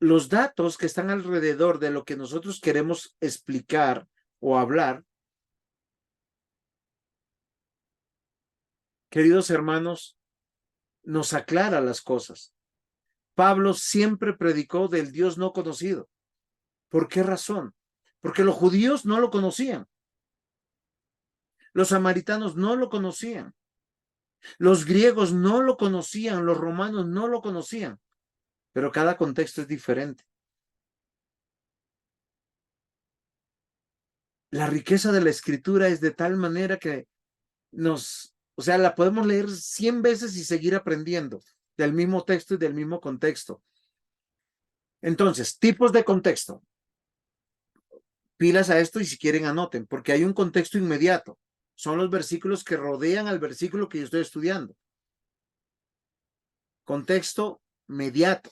Los datos que están alrededor de lo que nosotros queremos explicar o hablar, queridos hermanos, nos aclara las cosas. Pablo siempre predicó del Dios no conocido. ¿Por qué razón? Porque los judíos no lo conocían. Los samaritanos no lo conocían. Los griegos no lo conocían. Los romanos no lo conocían. Pero cada contexto es diferente. La riqueza de la escritura es de tal manera que o sea, la podemos leer 100 veces y seguir aprendiendo del mismo texto y del mismo contexto. Entonces, tipos de contexto. Pilas a esto y si quieren anoten, porque hay un contexto inmediato. Son los versículos que rodean al versículo que yo estoy estudiando. Contexto mediato.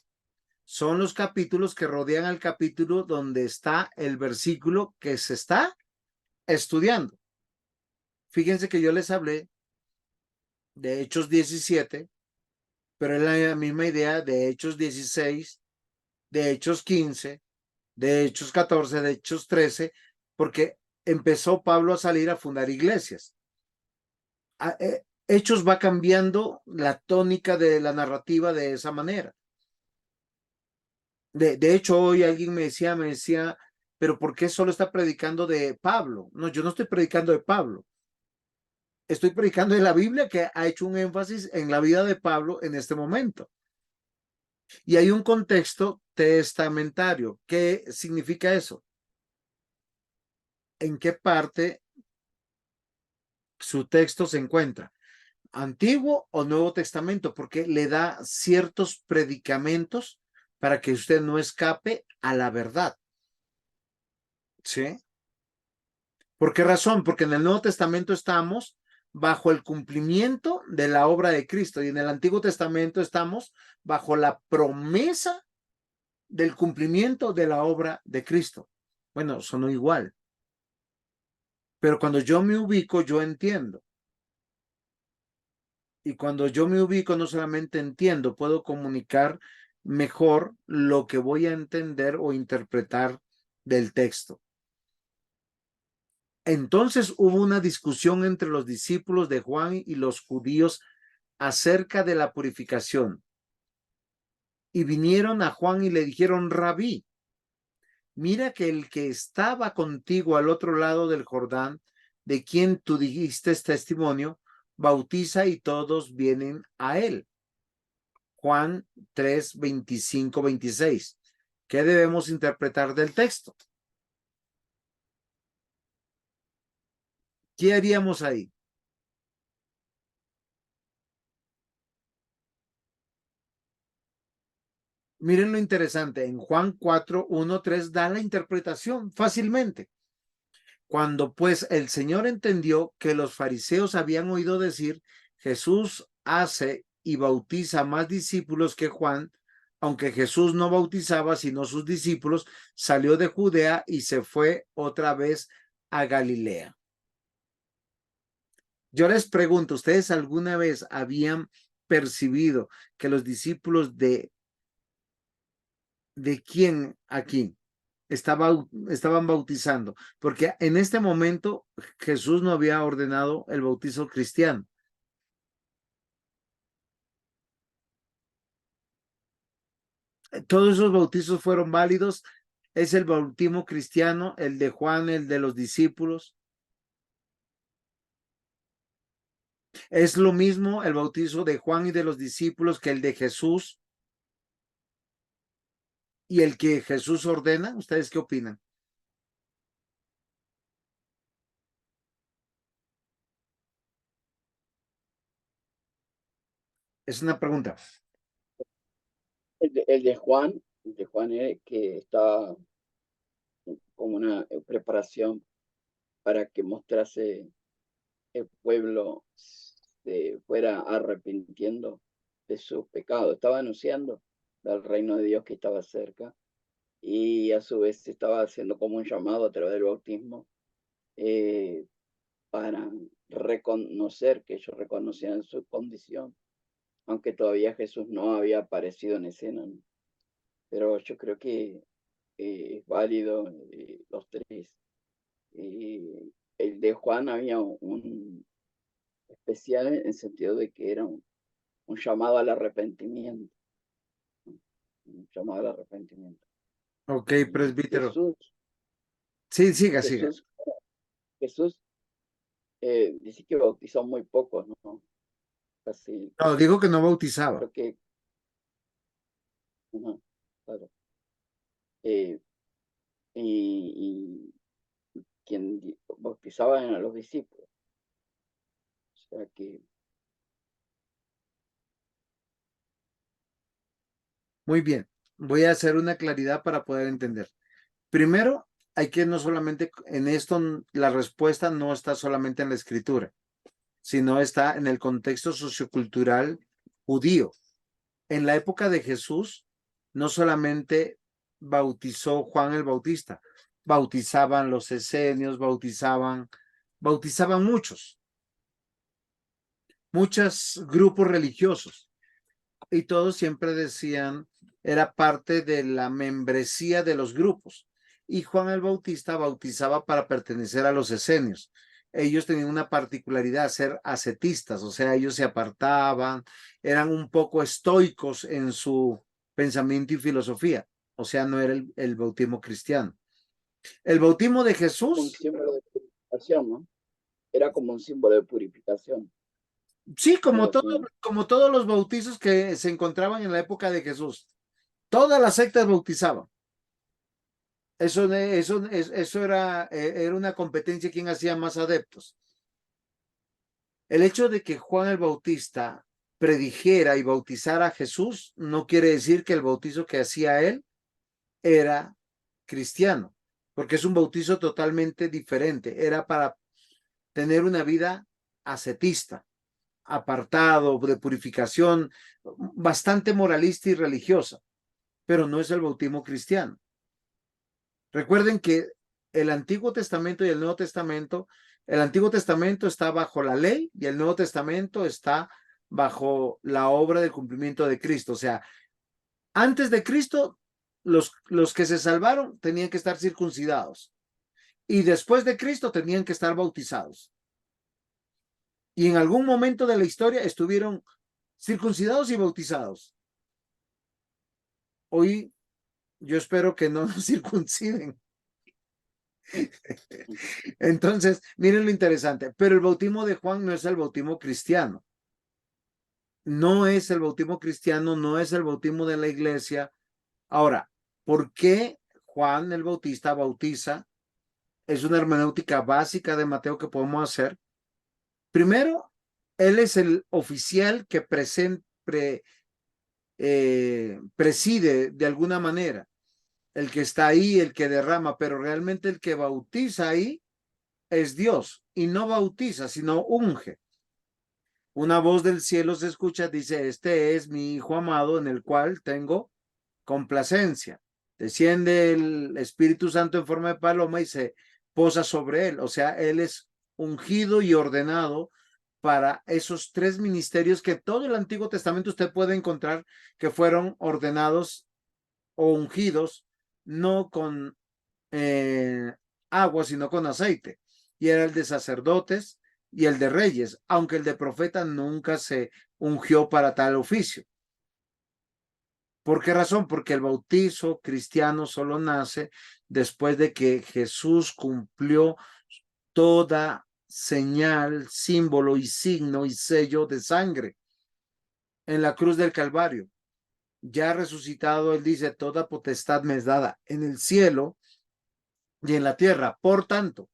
Son los capítulos que rodean al capítulo donde está el versículo que se está estudiando. Fíjense que yo les hablé de Hechos 17, pero es la misma idea de Hechos 16, de Hechos 15, de Hechos 14, de Hechos 13, porque empezó Pablo a salir a fundar iglesias. Hechos va cambiando la tónica de la narrativa de esa manera. De hecho, hoy alguien me decía, pero ¿por qué solo está predicando de Pablo? No, yo no estoy predicando de Pablo. Estoy predicando de la Biblia, que ha hecho un énfasis en la vida de Pablo en este momento. Y hay un contexto testamentario. ¿Qué significa eso? ¿En qué parte su texto se encuentra? ¿Antiguo o Nuevo Testamento? Porque le da ciertos predicamentos para que usted no escape a la verdad. ¿Sí? ¿Por qué razón? Porque en el Nuevo Testamento estamos bajo el cumplimiento de la obra de Cristo y en el Antiguo Testamento estamos bajo la promesa del cumplimiento de la obra de Cristo. Bueno, son igual. Pero cuando yo me ubico, yo entiendo. Y cuando yo me ubico, no solamente entiendo, puedo comunicar mejor lo que voy a entender o interpretar del texto. Entonces hubo una discusión entre los discípulos de Juan y los judíos acerca de la purificación. Y vinieron a Juan y le dijeron: Rabí, mira que el que estaba contigo al otro lado del Jordán, de quien tú dijiste testimonio, bautiza y todos vienen a él. Juan 3, 25, 26. ¿Qué debemos interpretar del texto? ¿Qué haríamos ahí? Miren lo interesante, en Juan 4, 1, 3 da la interpretación fácilmente. Cuando pues el Señor entendió que los fariseos habían oído decir: Jesús hace y bautiza más discípulos que Juan, aunque Jesús no bautizaba sino sus discípulos, salió de Judea y se fue otra vez a Galilea. Yo les pregunto, ¿ustedes alguna vez habían percibido que los discípulos de quién aquí estaban bautizando? Porque en este momento Jesús no había ordenado el bautizo cristiano. Todos esos bautizos fueron válidos. Es el bautismo cristiano, el de Juan, el de los discípulos. Es lo mismo el bautizo de Juan y de los discípulos que el de Jesús y el que Jesús ordena. ¿Ustedes qué opinan? Es una pregunta. El de Juan es que estaba como una preparación para que mostrase el pueblo se fuera arrepintiendo de sus pecados. Estaba anunciando del reino de Dios que estaba cerca y a su vez estaba haciendo como un llamado a través del bautismo eh, para reconocer que ellos reconocían su condición, aunque todavía Jesús no había aparecido en escena, ¿no? Pero yo creo que es válido los tres. El de Juan había un especial en el sentido de que era un llamado al arrepentimiento, ¿no? Un llamado al arrepentimiento. Ok, Y presbítero. Sí, siga. Jesús, Jesús dice que bautizó muy pocos, ¿no? Casi, No, dijo que no bautizaba. creo que, uh-huh, claro. Eh, y quien bautizaba eran a los discípulos. O sea que Muy bien. Voy a hacer una claridad para poder entender. Primero, hay que no solamente en esto, la respuesta no está solamente en la escritura, sino está en el contexto sociocultural judío. En la época de Jesús, no solamente bautizó Juan el Bautista, bautizaban los esenios, bautizaban muchos grupos religiosos, y todos siempre decían, era parte de la membresía de los grupos. Y Juan el Bautista bautizaba para pertenecer a los esenios. Ellos tenían una particularidad, ser ascetistas, o sea, ellos se apartaban, eran un poco estoicos en su pensamiento y filosofía. o sea, no era el bautismo cristiano. El bautismo de Un Jesús, símbolo de purificación, ¿no? Era como un símbolo de purificación, sí, algo así, ¿no? como todos los bautizos que se encontraban en la época de Jesús. Todas las sectas bautizaban. Eso era una competencia, quién hacía más adeptos. El hecho de que Juan el Bautista predijera y bautizara a Jesús no quiere decir que el bautizo que hacía él era cristiano, porque es un bautizo totalmente diferente. Era para tener una vida ascetista, apartado, de purificación, bastante moralista y religiosa, pero no es el bautismo cristiano. Recuerden que el Antiguo Testamento y el Nuevo Testamento, el Antiguo Testamento está bajo la ley y el Nuevo Testamento está bajo la obra del cumplimiento de Cristo. O sea, antes de Cristo, los que se salvaron tenían que estar circuncidados y después de Cristo tenían que estar bautizados. Y en algún momento de la historia estuvieron circuncidados y bautizados. Hoy yo espero que no nos circunciden. Entonces, miren lo interesante, pero el bautismo de Juan no es el bautismo cristiano. No es el bautismo cristiano, no es el bautismo de la iglesia. Ahora, ¿por qué Juan el Bautista bautiza? Es una hermenéutica básica de Mateo que podemos hacer. Primero, él es el oficial que preside de alguna manera, el que está ahí, el que derrama, pero realmente el que bautiza ahí es Dios y no bautiza, sino unge. Una voz del cielo se escucha, dice, este es mi Hijo amado en el cual tengo complacencia. Desciende el Espíritu Santo en forma de paloma y se posa sobre él. O sea, él es ungido y ordenado para esos tres ministerios que todo el Antiguo Testamento usted puede encontrar que fueron ordenados o ungidos, no con agua, sino con aceite. Y era el de sacerdotes y el de reyes, aunque el de profeta nunca se ungió para tal oficio. ¿Por qué razón? Porque el bautizo cristiano solo nace después de que Jesús cumplió toda señal, símbolo y signo y sello de sangre en la cruz del Calvario. Ya resucitado, él dice, toda potestad me es dada en el cielo y en la tierra. Por tanto,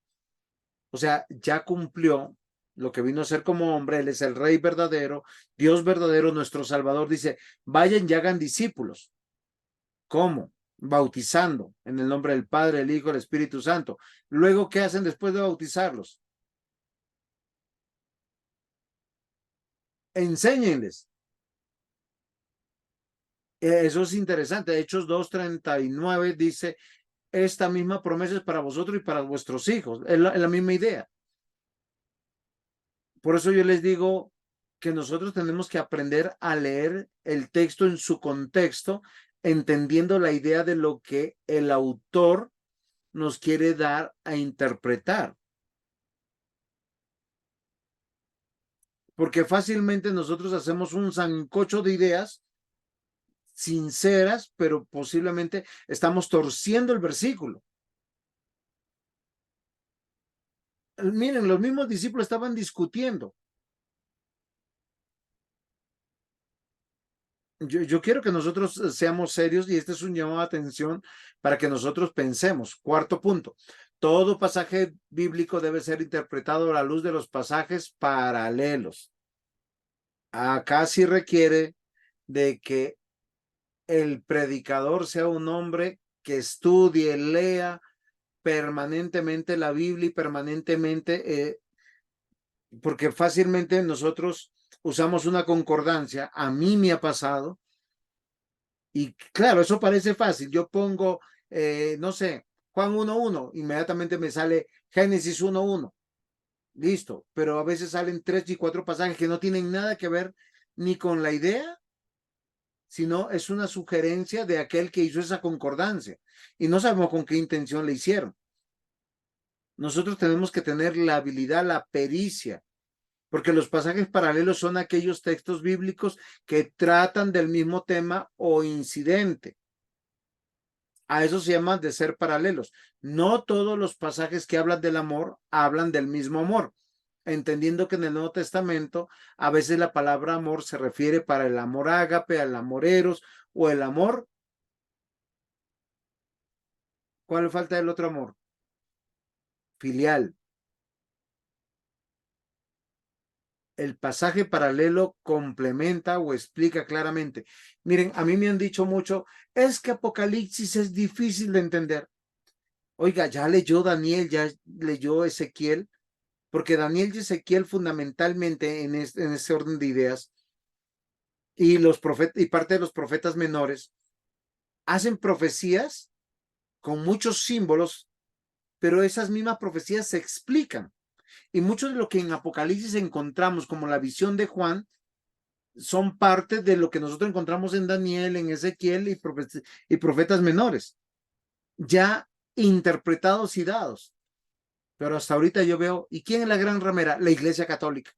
o sea, ya cumplió lo que vino a ser como hombre. Él es el Rey verdadero, Dios verdadero, nuestro Salvador. Dice, vayan y hagan discípulos. ¿Cómo? Bautizando en el nombre del Padre, el Hijo, el Espíritu Santo. Luego, ¿qué hacen después de bautizarlos? Enséñenles. Eso es interesante. Hechos 2:39 dice, esta misma promesa es para vosotros y para vuestros hijos. Es la misma idea. Por eso yo les digo que nosotros tenemos que aprender a leer el texto en su contexto, entendiendo la idea de lo que el autor nos quiere dar a interpretar. Porque fácilmente nosotros hacemos un sancocho de ideas sinceras, pero posiblemente estamos torciendo el versículo. Miren, los mismos discípulos estaban discutiendo. Yo quiero que nosotros seamos serios y este es un llamado de atención para que nosotros pensemos. Cuarto punto, todo pasaje bíblico debe ser interpretado a la luz de los pasajes paralelos. Acá sí requiere de que el predicador sea un hombre que estudie, lea permanentemente la Biblia y permanentemente, porque fácilmente nosotros usamos una concordancia. A mí me ha pasado. Y claro, eso parece fácil. Yo pongo, no sé, Juan 1:1, inmediatamente me sale Génesis 1:1. Listo, pero a veces salen 3 y 4 pasajes que no tienen nada que ver ni con la idea, sino es una sugerencia de aquel que hizo esa concordancia. Y no sabemos con qué intención le hicieron. Nosotros tenemos que tener la habilidad, la pericia, porque los pasajes paralelos son aquellos textos bíblicos que tratan del mismo tema o incidente. A eso se llama de ser paralelos. No todos los pasajes que hablan del amor hablan del mismo amor, entendiendo que en el Nuevo Testamento a veces la palabra amor se refiere para el amor ágape, al amor eros o el amor. ¿Cuál falta del otro amor? Filial. El pasaje paralelo complementa o explica claramente. Miren, a mí me han dicho mucho, es que Apocalipsis es difícil de entender. Oiga, ya leyó Daniel, ya leyó Ezequiel, porque Daniel y Ezequiel fundamentalmente en ese orden de ideas y los profetas y parte de los profetas menores hacen profecías con muchos símbolos, pero esas mismas profecías se explican. Y mucho de lo que en Apocalipsis encontramos como la visión de Juan son parte de lo que nosotros encontramos en Daniel, en Ezequiel y profetas menores, ya interpretados y dados. Pero hasta ahorita yo veo, ¿y quién es la gran ramera? La Iglesia Católica.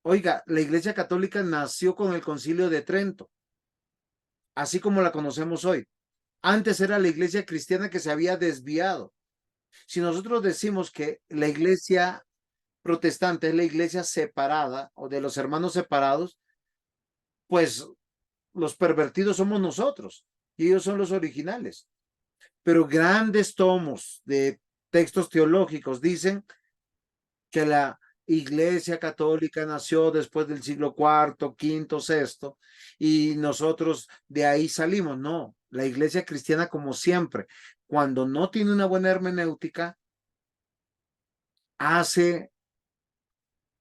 Oiga, la Iglesia Católica nació con el Concilio de Trento, así como la conocemos hoy. Antes era la Iglesia cristiana que se había desviado. Si nosotros decimos que la Iglesia protestante es la Iglesia separada o de los hermanos separados, pues los pervertidos somos nosotros y ellos son los originales. Pero grandes tomos de textos teológicos dicen que la Iglesia Católica nació después del siglo IV, V, VI y nosotros de ahí salimos. No, la Iglesia cristiana como siempre, cuando no tiene una buena hermenéutica, hace,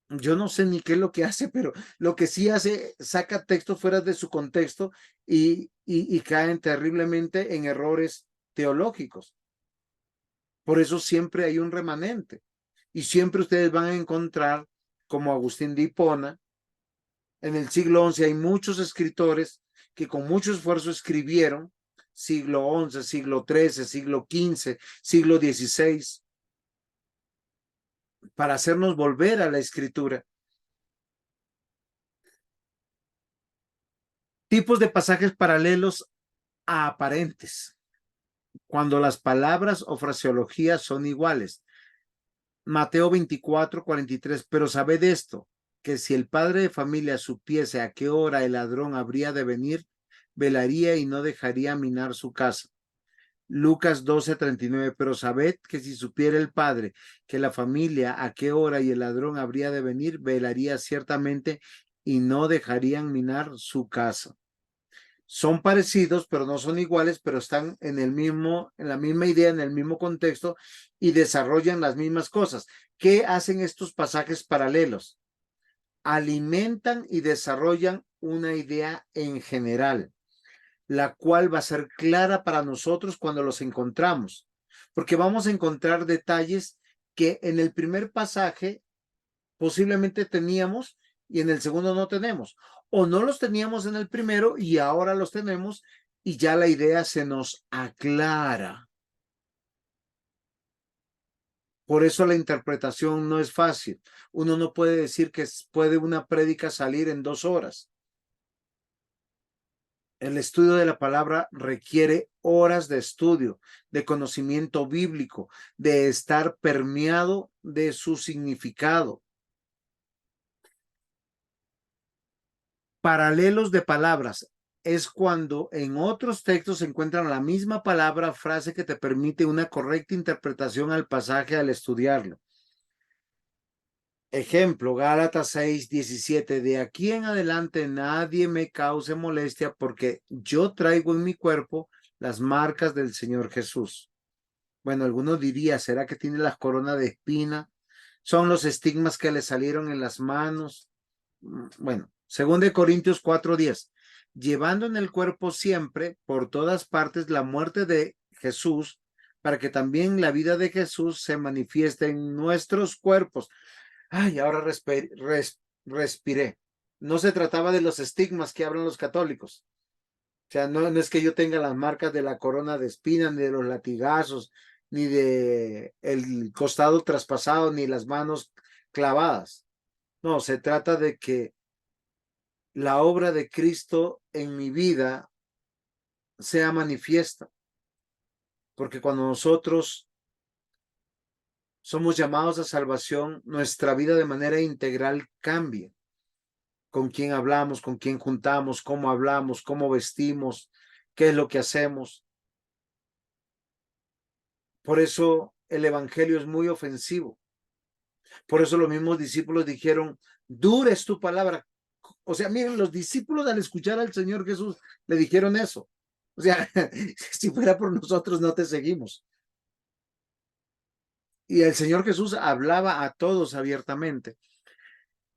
yo no sé ni qué es lo que hace, pero lo que sí hace, saca textos fuera de su contexto y caen terriblemente en errores teológicos. Por eso siempre hay un remanente. Y siempre ustedes van a encontrar, como Agustín de Hipona, en el siglo XI hay muchos escritores que con mucho esfuerzo escribieron, siglo XI, siglo XIII, siglo XV, siglo XVI, para hacernos volver a la escritura. Tipos de pasajes paralelos a aparentes, cuando las palabras o fraseologías son iguales. Mateo 24, 43, pero sabed esto, que si el padre de familia supiese a qué hora el ladrón habría de venir, velaría y no dejaría minar su casa. Lucas 12, 39, pero sabed que si supiera el padre que la familia a qué hora y el ladrón habría de venir, velaría ciertamente y no dejarían minar su casa. Son parecidos, pero no son iguales, pero están en la misma idea, en el mismo contexto y desarrollan las mismas cosas. ¿Qué hacen estos pasajes paralelos? Alimentan y desarrollan una idea en general, la cual va a ser clara para nosotros cuando los encontramos, porque vamos a encontrar detalles que en el primer pasaje posiblemente teníamos y en el segundo no tenemos, o no los teníamos en el primero y ahora los tenemos y ya la idea se nos aclara. Por eso la interpretación no es fácil. Uno no puede decir que puede una prédica salir en 2 horas. El estudio de la palabra requiere horas de estudio, de conocimiento bíblico, de estar permeado de su significado. Paralelos de palabras es cuando en otros textos se encuentran la misma palabra, frase que te permite una correcta interpretación al pasaje al estudiarlo. Ejemplo, Gálatas 6, 17. De aquí en adelante nadie me cause molestia porque yo traigo en mi cuerpo las marcas del Señor Jesús. Bueno, algunos dirían, ¿será que tiene la corona de espina? ¿Son los estigmas que le salieron en las manos? Bueno, 2 Corintios 4:10. Llevando en el cuerpo siempre, por todas partes, la muerte de Jesús, para que también la vida de Jesús se manifieste en nuestros cuerpos. Ay, ahora respiré. No se trataba de los estigmas que hablan los católicos. O sea, no es que yo tenga las marcas de la corona de espinas, ni de los latigazos, ni de el costado traspasado, ni las manos clavadas. No, se trata de que la obra de Cristo en mi vida sea manifiesta. porque cuando nosotros somos llamados a salvación, nuestra vida de manera integral cambia. Con quién hablamos, con quién juntamos, cómo vestimos, qué es lo que hacemos. Por eso el evangelio es muy ofensivo. Por eso los mismos discípulos dijeron, dura es tu palabra. O sea, miren, los discípulos al escuchar al Señor Jesús le dijeron eso. O sea, si fuera por nosotros no te seguimos. Y el Señor Jesús hablaba a todos abiertamente.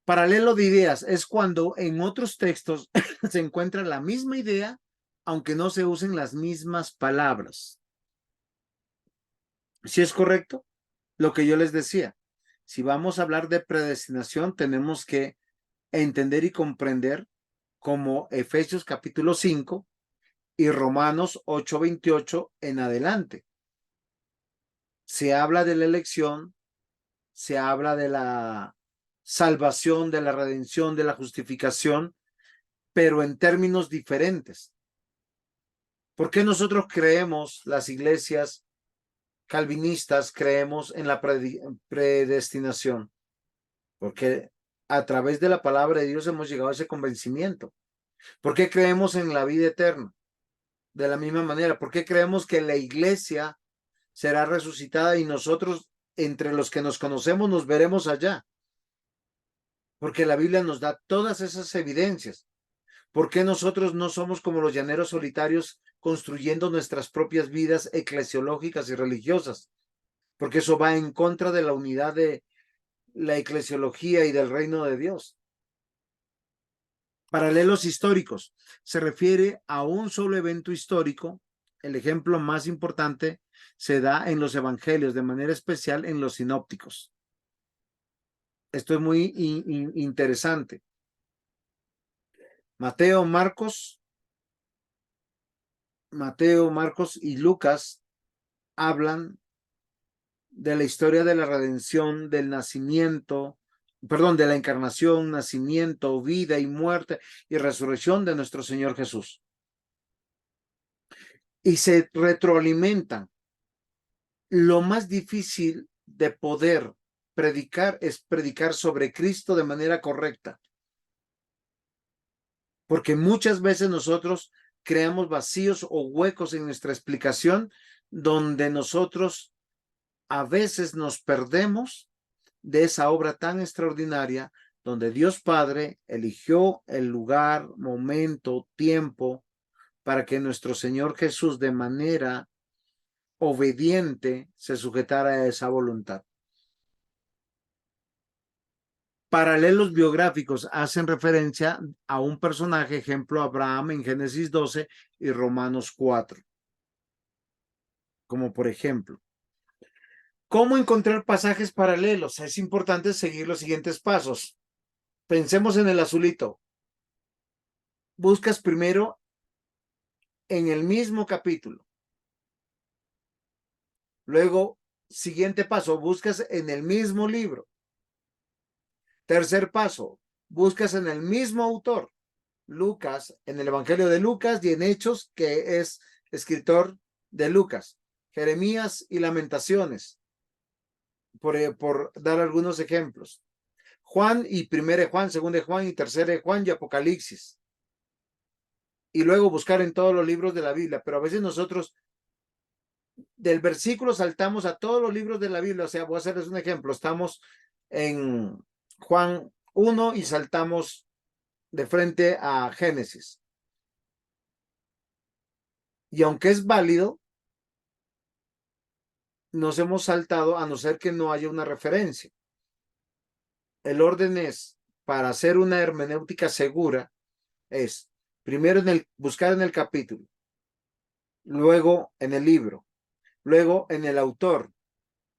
Paralelo de ideas es cuando en otros textos se encuentra la misma idea, aunque no se usen las mismas palabras. ¿Sí es correcto? Lo que yo les decía. Si vamos a hablar de predestinación, tenemos que entender y comprender como Efesios capítulo 5 y Romanos 8:28 en adelante. Se habla de la elección, se habla de la salvación, de la redención, de la justificación, pero en términos diferentes. ¿Por qué nosotros creemos, las iglesias calvinistas, creemos en la predestinación? Porque a través de la palabra de Dios hemos llegado a ese convencimiento. ¿Por qué creemos en la vida eterna? De la misma manera, ¿por qué creemos que la iglesia será resucitada y nosotros, entre los que nos conocemos, nos veremos allá? Porque la Biblia nos da todas esas evidencias. ¿Por qué nosotros no somos como los llaneros solitarios construyendo nuestras propias vidas eclesiológicas y religiosas? Porque eso va en contra de la unidad de la eclesiología y del reino de Dios. Paralelos históricos. Se refiere a un solo evento histórico. El ejemplo más importante se da en los evangelios, de manera especial en los sinópticos. Esto es muy interesante. Mateo, Marcos y Lucas hablan de la historia de la redención, del nacimiento, perdón, de la encarnación, nacimiento, vida y muerte y resurrección de nuestro Señor Jesús. Y se retroalimentan. Lo más difícil de poder predicar es predicar sobre Cristo de manera correcta. Porque muchas veces nosotros creamos vacíos o huecos en nuestra explicación donde nosotros a veces nos perdemos de esa obra tan extraordinaria donde Dios Padre eligió el lugar, momento, tiempo para que nuestro Señor Jesús de manera obediente se sujetara a esa voluntad. Paralelos biográficos hacen referencia a un personaje, ejemplo Abraham en Génesis 12 y Romanos 4. Como por ejemplo, ¿cómo encontrar pasajes paralelos? Es importante seguir los siguientes pasos. Pensemos en el azulito. Buscas primero en el mismo capítulo. Luego, siguiente paso, buscas en el mismo libro. Tercer paso, buscas en el mismo autor. Lucas, en el Evangelio de Lucas y en Hechos, que es escritor de Lucas. Jeremías y Lamentaciones, por dar algunos ejemplos. Juan y 1 Juan, 2 Juan y 3 Juan y Apocalipsis. Y luego buscar en todos los libros de la Biblia. Pero a veces nosotros del versículo saltamos a todos los libros de la Biblia. O sea, voy a hacerles un ejemplo. Estamos en Juan 1 y saltamos de frente a Génesis. Y aunque es válido, nos hemos saltado a no ser que no haya una referencia. El orden es, para hacer una hermenéutica segura, es primero buscar en el capítulo, luego en el libro, luego en el autor.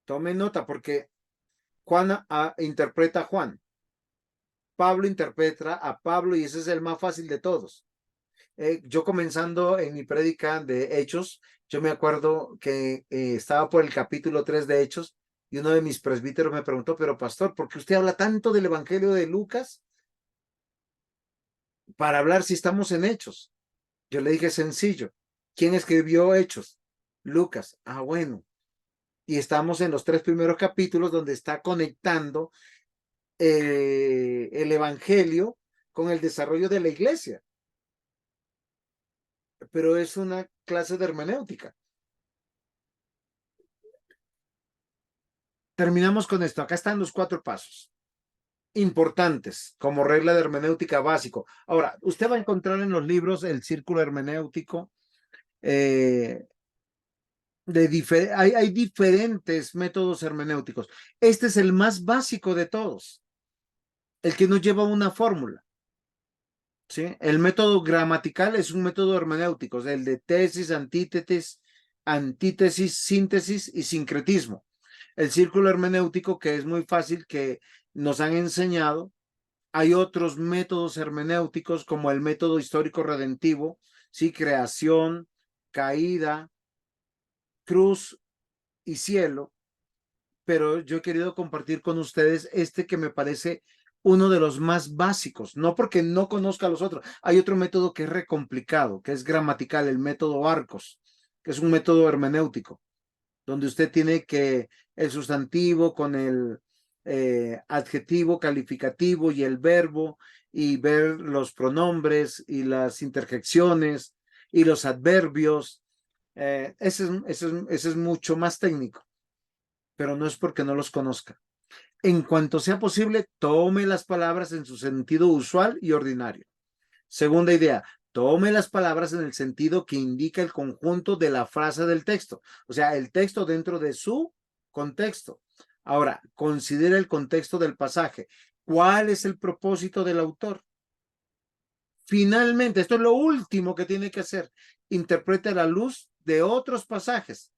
Tomen nota porque Juan interpreta a Juan. Pablo interpreta a Pablo y ese es el más fácil de todos. Yo comenzando en mi prédica de Hechos, yo me acuerdo que estaba por el capítulo 3 de Hechos y uno de mis presbíteros me preguntó, pero pastor, ¿por qué usted habla tanto del Evangelio de Lucas para hablar si estamos en Hechos? Yo le dije sencillo, ¿quién escribió Hechos? Lucas. Ah, bueno. Y estamos en los 3 primeros capítulos donde está conectando el evangelio con el desarrollo de la iglesia. Pero es una clase de hermenéutica. Terminamos con esto. Acá están los 4 pasos importantes como regla de hermenéutica básico. Ahora, usted va a encontrar en los libros el círculo hermenéutico. Hay diferentes métodos hermenéuticos. Este es el más básico de todos, el que no lleva una fórmula. ¿Sí? El método gramatical es un método hermenéutico, el de tesis, antítesis, síntesis y sincretismo. El círculo hermenéutico, que es muy fácil, que nos han enseñado. Hay otros métodos hermenéuticos como el método histórico redentivo, ¿sí? Creación, caída, cruz y cielo. Pero yo he querido compartir con ustedes este que me parece uno de los más básicos, no porque no conozca los otros. Hay otro método que es recomplicado, que es gramatical, el método Arcos, que es un método hermenéutico, donde usted tiene que el sustantivo con el adjetivo calificativo y el verbo, y ver los pronombres y las interjecciones y los adverbios. Ese es mucho más técnico, pero no es porque no los conozca. En cuanto sea posible, tome las palabras en su sentido usual y ordinario. Segunda idea, tome las palabras en el sentido que indica el conjunto de la frase del texto, o sea, el texto dentro de su contexto. Ahora, considera el contexto del pasaje. ¿Cuál es el propósito del autor? Finalmente, esto es lo último que tiene que hacer. Interprete a la luz de otros pasajes,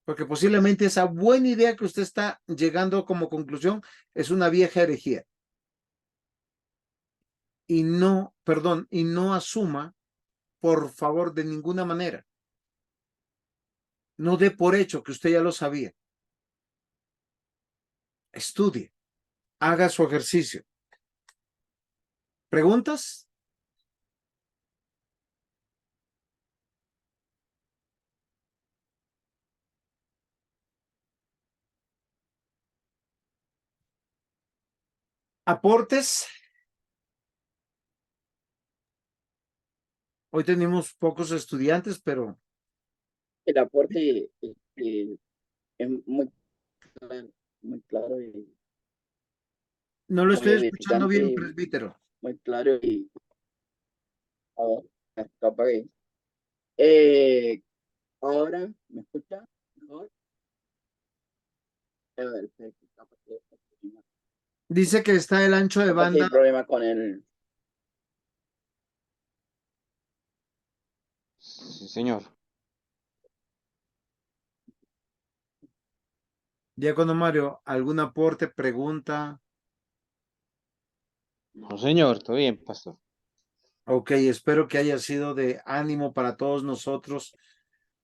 porque posiblemente esa buena idea que usted está llegando como conclusión es una vieja herejía. Y no, perdón, y no asuma, por favor, de ninguna manera. No dé por hecho que usted ya lo sabía. Estudie, haga su ejercicio. ¿Preguntas? ¿Aportes? Hoy tenemos pocos estudiantes, pero El aporte es muy claro y no lo muy estoy escuchando bien, edificante, presbítero. muy claro y a ver, esto apagué. Eh, ahora, ¿me escucha mejor? A ver, Dice que está el ancho de capaz que hay banda. problema con el. Sí, señor. Diácono Mario, ¿algún aporte, pregunta? No, señor, todo bien, pastor. Ok, espero que haya sido de ánimo para todos nosotros.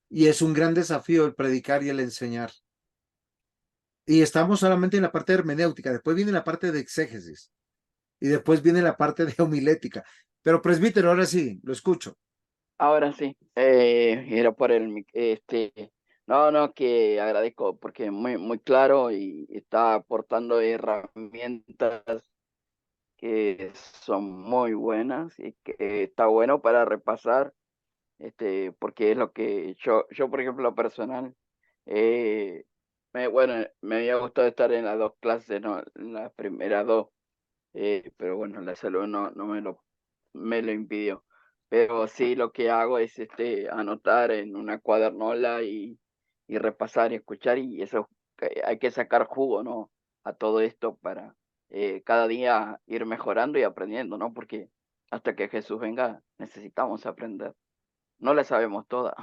Y es un gran desafío el predicar y el enseñar. Y estamos solamente en la parte de hermenéutica, después viene la parte de exégesis y después viene la parte de homilética. Pero presbítero, ahora sí, lo escucho. Ahora sí, era por no, no, que agradezco porque muy claro y está aportando herramientas que son muy buenas y que está bueno para repasar, porque es lo que yo por ejemplo, personal, eh, bueno, me había gustado estar en las 2 clases, no, en las primeras 2, pero bueno, la salud no me lo impidió. Pero sí, lo que hago es anotar en una cuadernola y repasar y escuchar, y eso hay que sacar jugo, ¿no? A todo esto para cada día ir mejorando y aprendiendo, ¿no? Porque hasta que Jesús venga necesitamos aprender. No la sabemos toda.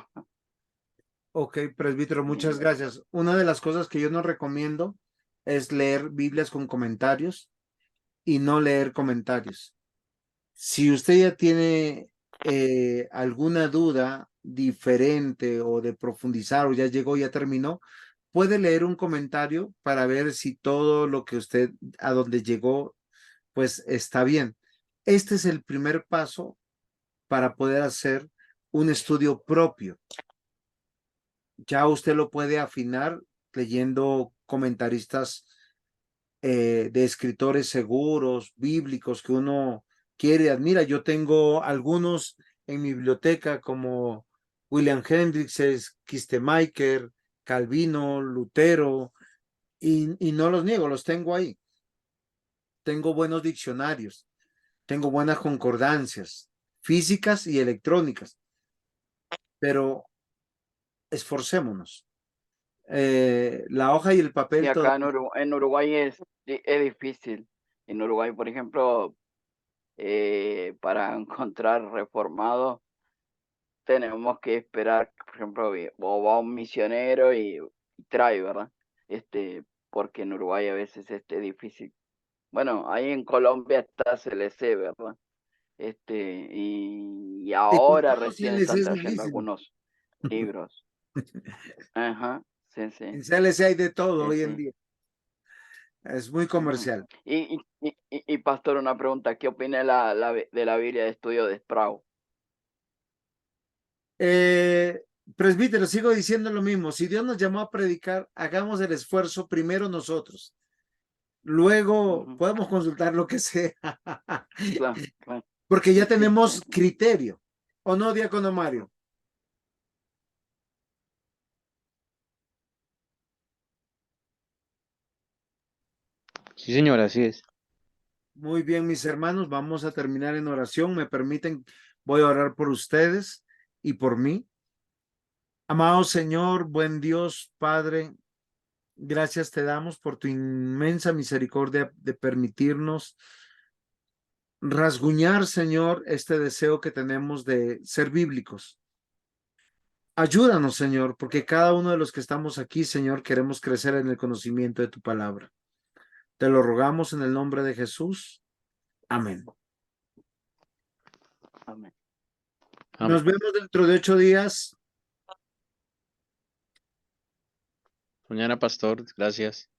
Ok, presbítero, muchas Bien. gracias. Una de las cosas que yo no recomiendo es leer Biblias con comentarios y no leer comentarios. Si usted ya tiene alguna duda diferente o de profundizar o ya llegó, ya terminó, puede leer un comentario para ver si todo lo que usted a donde llegó, pues está bien. Este es el primer paso para poder hacer un estudio propio. Ya usted lo puede afinar leyendo comentaristas de escritores seguros, bíblicos, que uno quiere y admira. Yo tengo algunos en mi biblioteca como William Hendricks, Kistemaker, Calvino, Lutero, y no los niego, los tengo ahí. Tengo buenos diccionarios, tengo buenas concordancias físicas y electrónicas, pero esforcémonos. La hoja y el Y papel acá todavía. En Uruguay es difícil. En Uruguay, por ejemplo, para encontrar reformados, tenemos que esperar, por ejemplo, o va un misionero y trae, ¿verdad? Porque en Uruguay a veces es difícil. Bueno, ahí en Colombia está CLC, ¿verdad? Y Y con ahora todos recién CLC están es trayendo malísimo. algunos libros. Ajá, sí, En sí, CLC hay de todo sí, hoy en sí. día. Es muy Ujú. comercial. Pastor, una pregunta, ¿qué opina de la Biblia de estudio de Sproul? Eh, Presbítero, sigo diciendo lo mismo. Si Dios nos llamó a predicar, hagamos el esfuerzo primero nosotros. Luego Ujú. podemos consultar lo que sea. Claro, claro. Porque ya tenemos criterio. ¿O no, Diácono Mario? Sí, señor, así es. Muy bien, mis hermanos, vamos a terminar en oración. ¿Me permiten? Voy a orar por ustedes y por mí. Amado Señor, buen Dios, Padre, gracias te damos por tu inmensa misericordia de permitirnos rasguñar, Señor, este deseo que tenemos de ser bíblicos. Ayúdanos, Señor, porque cada uno de los que estamos aquí, Señor, queremos crecer en el conocimiento de tu palabra. Te lo rogamos en el nombre de Jesús. Amén. Amén. Nos Amén. vemos dentro de 8 días. Mañana, pastor, gracias.